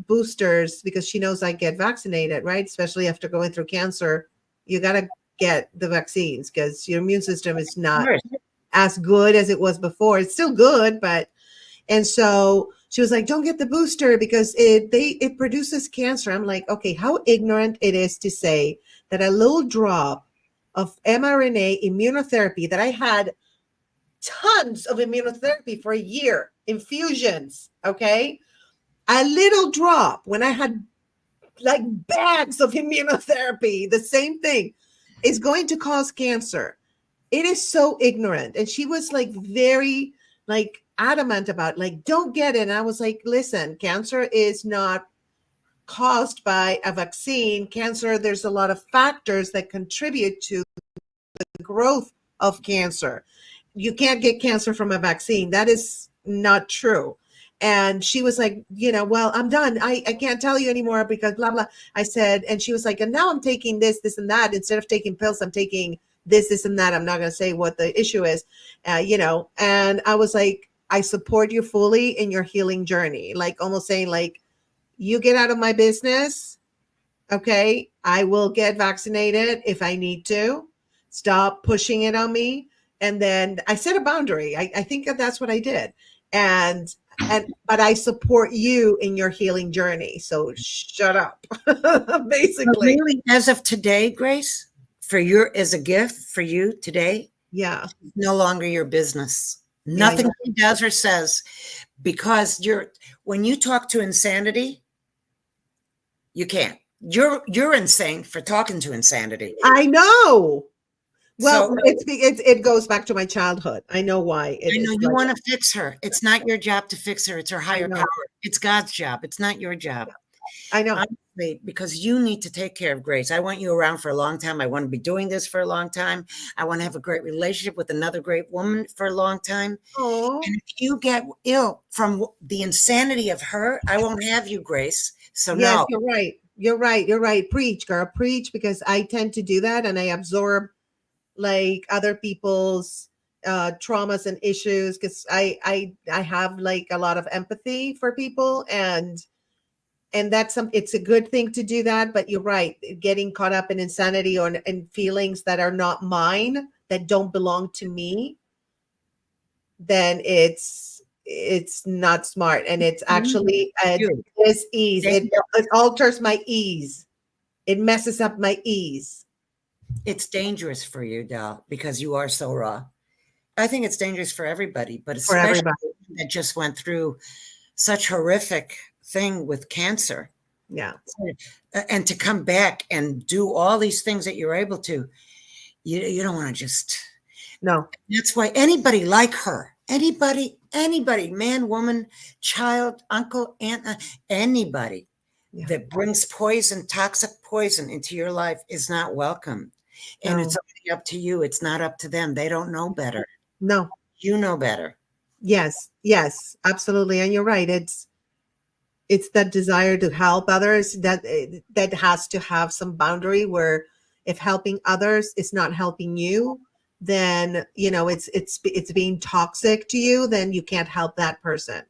boosters because she knows I get vaccinated, right? Especially after going through cancer. You got to get the vaccines because your immune system is not as good as it was before. It's still good, but and so she was like, don't get the booster because it produces cancer. I'm like, okay, how ignorant it is to say that a little drop of mRNA immunotherapy that I had tons of immunotherapy for a year, infusions, okay? A little drop when I had like bags of immunotherapy, the same thing is going to cause cancer. It is so ignorant. And she was like very like adamant about like, don't get it. And I was like, listen, cancer is not caused by a vaccine. Cancer, there's a lot of factors that contribute to the growth of cancer. You can't get cancer from a vaccine. That is not true. And she was like, well, I'm done. I can't tell you anymore because blah, blah. I said, and she was like, and now I'm taking this, and that. Instead of taking pills, I'm taking this, and that. I'm not going to say what the issue is, and I was like, I support you fully in your healing journey. Like almost saying like, you get out of my business. Okay. I will get vaccinated if I need to. Stop pushing it on me. And then I set a boundary. I think that's what I did. But I support you in your healing journey. So shut up, basically. But really, as of today, Grace, as a gift for you today, Yeah. no longer your business. Nothing he does or says, because when you talk to insanity, you can't. You're insane for talking to insanity. I know. Well, so, it goes back to my childhood. I know why. I know you want to fix her. It's not your job to fix her. It's her higher power. It's God's job. It's not your job. I know. Honestly, because you need to take care of Grace. I want you around for a long time. I want to be doing this for a long time. I want to have a great relationship with another great woman for a long time. Oh. And if you get ill from the insanity of her, I won't have you, Grace. So yes, no. You're right. You're right. You're right. Preach, girl. Preach, because I tend to do that and I absorb like other people's traumas and issues because I have like a lot of empathy for people and that's it's a good thing to do that. But you're right, getting caught up in insanity or in feelings that are not mine, that don't belong to me, then it's not smart, and it's actually dis-ease. It alters my ease. It messes up my ease. It's dangerous for you, Dal, because you are so raw. I think it's dangerous for everybody, but for especially everybody that just went through such horrific thing with cancer. Yeah. And to come back and do all these things that you're able to, you don't want to just. No. That's why anybody like her, anybody, man, woman, child, uncle, aunt, anybody that brings poison, toxic poison into your life is not welcome. And it's only up to you. It's not up to them. They don't know better. No. You know better. Yes, absolutely. And you're right. It's that desire to help others that has to have some boundary, where if helping others is not helping you, then, it's being toxic to you, then you can't help that person.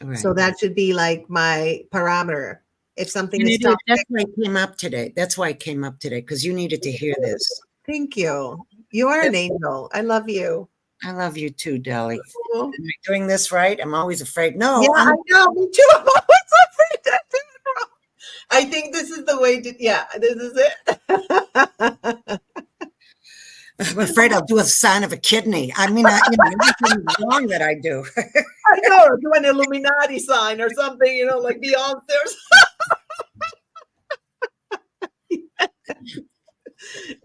Right. So that should be like my parameter. If something is toxic. That's why I came up today. That's why I came up today, because you needed to hear this. Thank you. You are an angel. I love you. I love you too, Deli. Am I doing this right? I'm always afraid. No. Yeah, I know. Me too. I'm always afraid to do it wrong. I think this is the way to, this is it. I'm afraid I'll do a sign of a kidney. I mean, everything wrong that I do. I know. Do an Illuminati sign or something, like Beyonce or something.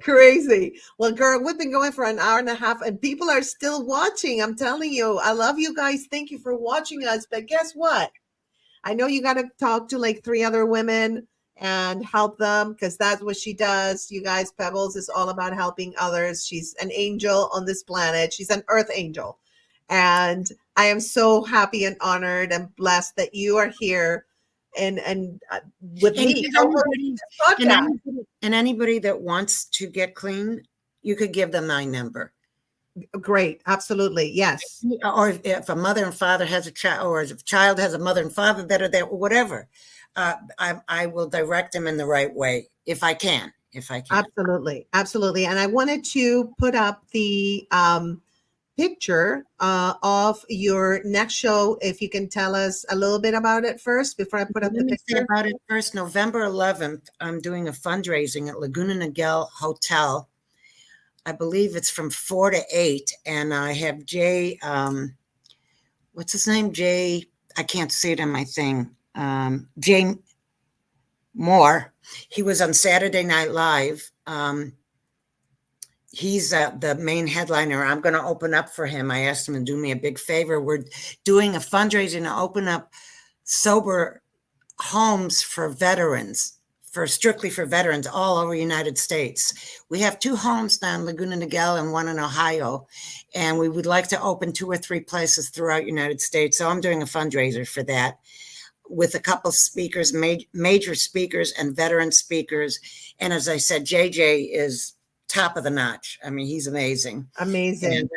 Crazy. Well, girl, we've been going for an hour and a half and people are still watching. I'm telling you, I love you guys. Thank you for watching us. But guess what? I know you got to talk to like 3 other women and help them, because that's what she does. You guys, Pebbles is all about helping others. She's an angel on this planet. She's an earth angel. And I am so happy and honored and blessed that you are here and with me. And anybody that wants to get clean, you could give them my number. Great. Absolutely. Yes. Or if a mother and father has a child, or if a child has a mother and father that are there, whatever, I will direct them in the right way if I can. Absolutely. Absolutely. And I wanted to put up the picture of your next show. If you can tell us a little bit about it first before I put up the picture. About it first. November 11th, I'm doing a fundraising at Laguna Niguel Hotel. I believe it's from 4 to 8. And I have Jay, what's his name? Jay, I can't see it on my thing. Jay Moore. He was on Saturday Night Live. He's the main headliner. I'm going to open up for him. I asked him to do me a big favor. We're doing a fundraising to open up sober homes for veterans, strictly for veterans all over the United States. We have 2 homes now in Laguna Niguel and 1 in Ohio, and we would like to open 2 or 3 places throughout the United States. So I'm doing a fundraiser for that with a couple speakers, major speakers and veteran speakers. And as I said, JJ is top of the notch. I mean, he's amazing. Amazing. And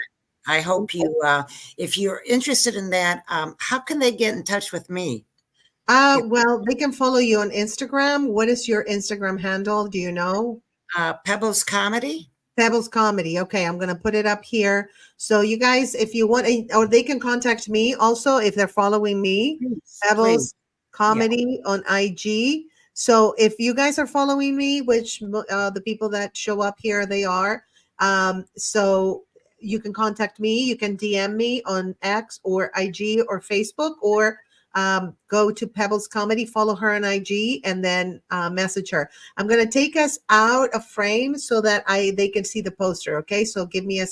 I hope you, if you're interested in that, how can they get in touch with me? Well, they can follow you on Instagram. What is your Instagram handle? Do you know? Pebbles Comedy. Pebbles Comedy. Okay, I'm gonna put it up here. So you guys, if you want, or they can contact me also if they're following me. Pebbles Comedy on IG. So if you guys are following me, which the people that show up here, they are. So you can contact me. You can DM me on X or IG or Facebook, or go to Pebbles Comedy, follow her on IG, and then message her. I'm going to take us out of frame so that they can see the poster. Okay, so give me a.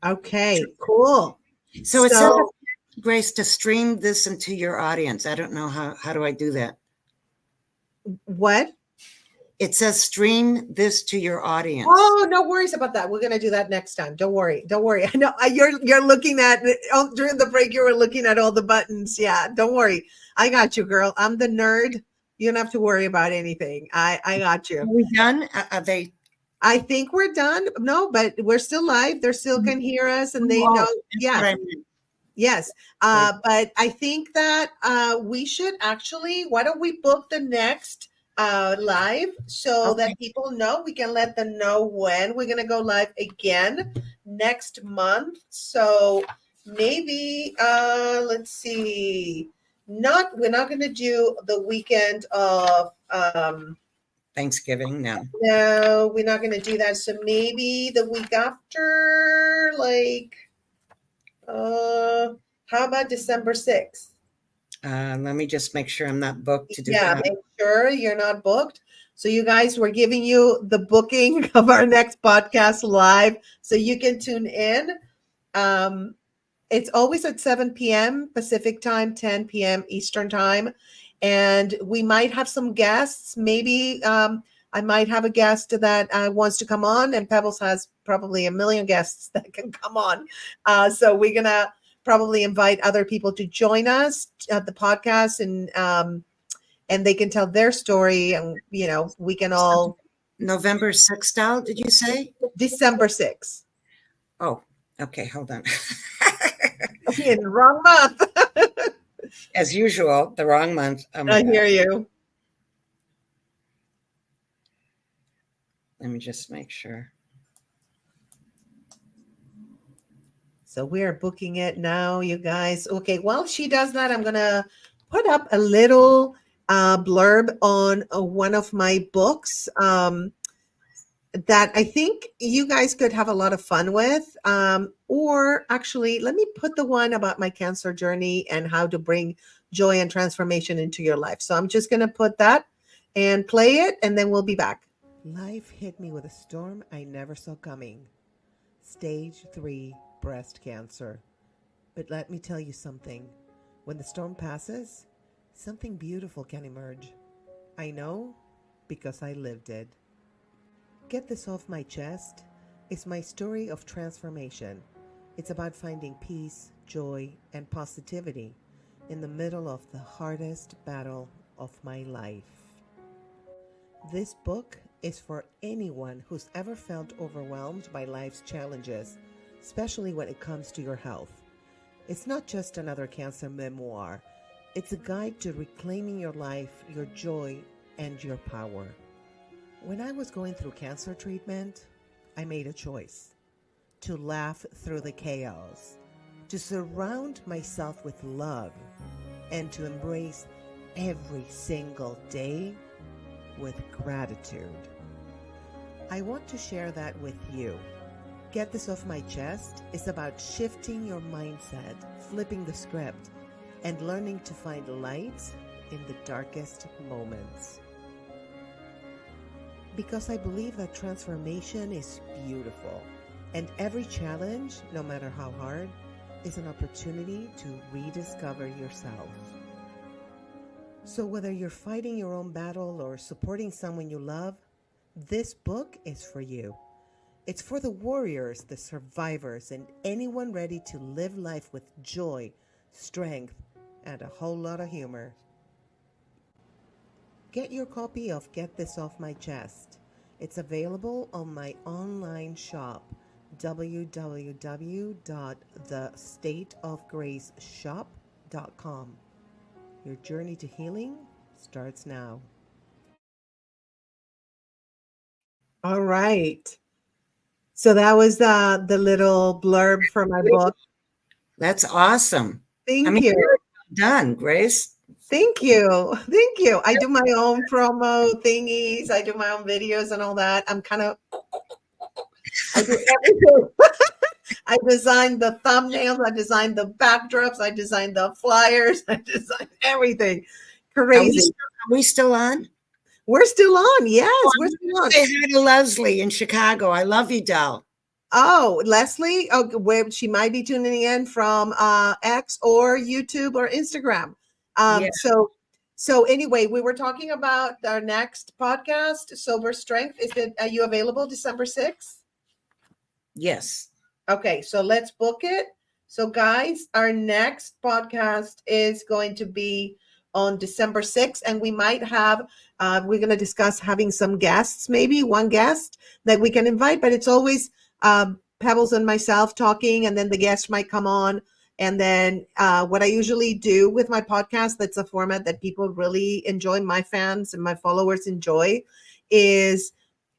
Okay, cool. So it says, Grace, to stream this into your audience. I don't know how do I do that? What? It says stream this to your audience. Oh, no worries about that. We're gonna do that next time. Don't worry. Don't worry. I know you're looking at during the break. You were looking at all the buttons. Yeah. Don't worry. I got you, girl. I'm the nerd. You don't have to worry about anything. I got you. Are we done? Are they? I think we're done. No, but we're still live. They still can hear us, and they know. Yeah. Yes. But I think that we should actually. Why don't we book the next live so that people know? We can let them know when we're going to go live again next month. So maybe let's see. We're not going to do the weekend of Thanksgiving. No, we're not going to do that. So maybe the week after, like how about December 6th? Let me just make sure I'm not booked to do that. Yeah, make sure you're not booked. So you guys, we're giving you the booking of our next podcast live so you can tune in. It's always at 7 p.m. Pacific time, 10 p.m. Eastern time. And we might have some guests. Maybe I might have a guest that wants to come on, and Pebbles has probably a million guests that can come on. So we're going to probably invite other people to join us at the podcast, and they can tell their story, and we can all. November 6th, did you say? December 6th. Oh, okay, hold on. In the wrong month. As usual, the wrong month. I hear you. Let me just make sure. So we're booking it now, you guys. Okay, while she does that, I'm going to put up a little blurb on one of my books that I think you guys could have a lot of fun with. Or actually, let me put the one about my cancer journey and how to bring joy and transformation into your life. So I'm just going to put that and play it, and then we'll be back. Life hit me with a storm I never saw coming. Stage 3 breast cancer. But let me tell you something. When the storm passes, something beautiful can emerge. I know because I lived it. Get this off my chest. It's my story of transformation. It's about finding peace, joy, and positivity in the middle of the hardest battle of my life. This book is for anyone who's ever felt overwhelmed by life's challenges, especially when it comes to your health. It's not just another cancer memoir. It's a guide to reclaiming your life, your joy, and your power. When I was going through cancer treatment, I made a choice to laugh through the chaos, to surround myself with love, and to embrace every single day with gratitude. I want to share that with you. Get This Off My Chest is about shifting your mindset, flipping the script, and learning to find light in the darkest moments. Because I believe that transformation is beautiful, and every challenge, no matter how hard, is an opportunity to rediscover yourself. So whether you're fighting your own battle or supporting someone you love, this book is for you. It's for the warriors, the survivors, and anyone ready to live life with joy, strength, and a whole lot of humor. Get your copy of Get This Off My Chest. It's available on my online shop, www.thestateofgraceshop.com. Your journey to healing starts now. All right. So that was the little blurb for my book. That's awesome. Thank you. You're done, Grace. Thank you. Thank you. I do my own promo thingies. I do my own videos and all that. I do everything. I designed the thumbnails. I designed the backdrops. I designed the flyers. I designed everything. Crazy. Are we still on? We're still on. Yes, we're still on. Say hi to Leslie in Chicago. I love you, doll. Oh, Leslie. Oh, where she might be tuning in from X or YouTube or Instagram. Yeah. So anyway, we were talking about our next podcast, Sober Strength. Are you available December 6th? Yes. Okay, so let's book it. So guys, our next podcast is going to be on December 6th, and we might have, we're going to discuss having some guests, maybe one guest that we can invite, but it's always Pebbles and myself talking, and then the guest might come on. And then what I usually do with my podcast, that's a format that people really enjoy, my fans and my followers enjoy, is,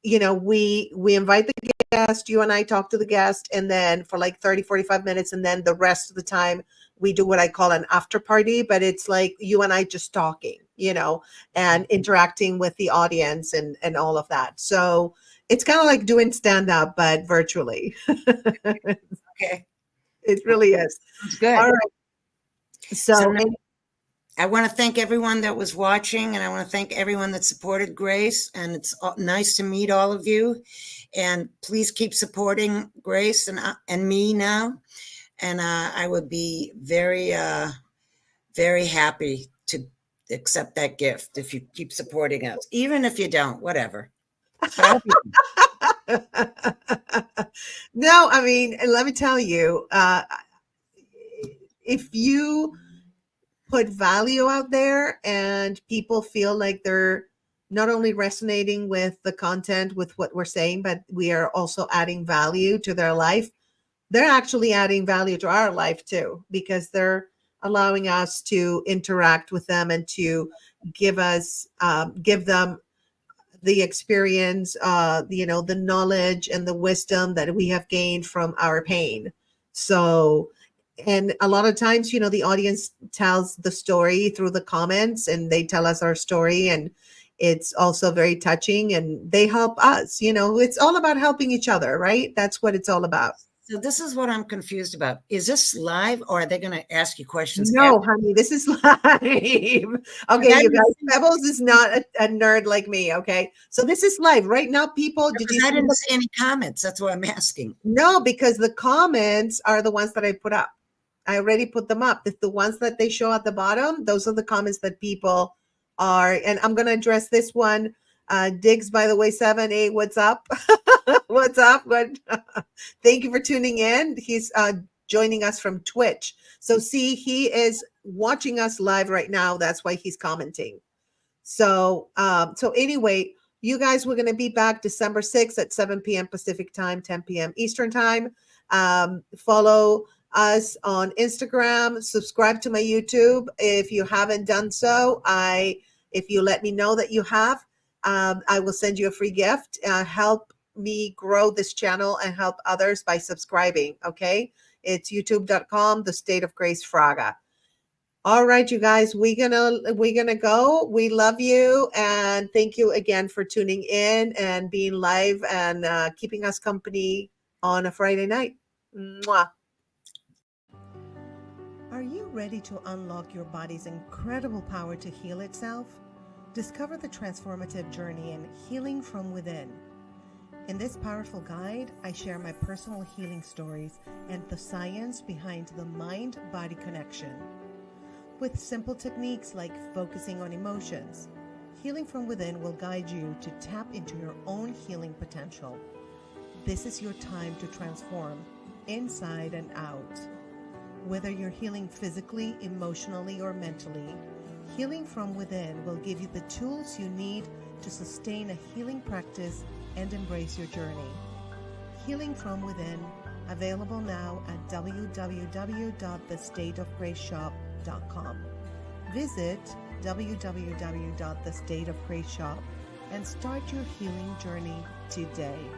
we invite the guest, you and I talk to the guest, and then for like 30-45 minutes, and then the rest of the time we do what I call an after party, but it's like you and I just talking, and interacting with the audience and all of that. So it's kind of like doing stand-up, but virtually. Okay. It really is. That's good. All right. So I want to thank everyone that was watching, and I want to thank everyone that supported Grace, and it's nice to meet all of you. And please keep supporting Grace and me now. And I would be very, very happy to accept that gift if you keep supporting us, even if you don't, whatever. No, I mean, let me tell you, if you put value out there and people feel like they're not only resonating with the content, with what we're saying, but we are also adding value to their life, they're actually adding value to our life too, because they're allowing us to interact with them and to give them the experience, the knowledge and the wisdom that we have gained from our pain. So, and a lot of times, the audience tells the story through the comments, and they tell us our story, and it's also very touching, and they help us. It's all about helping each other, right? That's what it's all about. So this is what I'm confused about. Is this live, or are they going to ask you questions? No, honey, this is live. Okay, you guys, Pebbles is not a nerd like me, okay? So this is live. Right now, people, I didn't see any comments. That's why I'm asking. No, because the comments are the ones that I put up. I already put them up. The ones that they show at the bottom, those are the comments that people are, and I'm going to address this one. Diggs, by the way, 7-8, what's up? What's up? Thank you for tuning in. He's joining us from Twitch. So see, he is watching us live right now. That's why he's commenting. So anyway, you guys, we're going to be back December 6th at 7 p.m. Pacific time, 10 p.m. Eastern time. Follow us on Instagram. Subscribe to my YouTube if you haven't done so. If you let me know that you have, I will send you a free gift. Help me grow this channel and help others by subscribing. Okay. It's youtube.com, The State of Grace Fraga. All right, you guys, we're gonna go. We love you, and thank you again for tuning in and being live and keeping us company on a Friday night. Mwah. Are you ready to unlock your body's incredible power to heal itself? Discover the transformative journey in Healing from Within. In this powerful guide, I share my personal healing stories and the science behind the mind-body connection. With simple techniques like focusing on emotions, Healing from Within will guide you to tap into your own healing potential. This is your time to transform inside and out. Whether you're healing physically, emotionally, or mentally, Healing from Within will give you the tools you need to sustain a healing practice and embrace your journey. Healing from Within, available now at www.thestateofgraceshop.com. Visit www.thestateofgraceshop and start your healing journey today.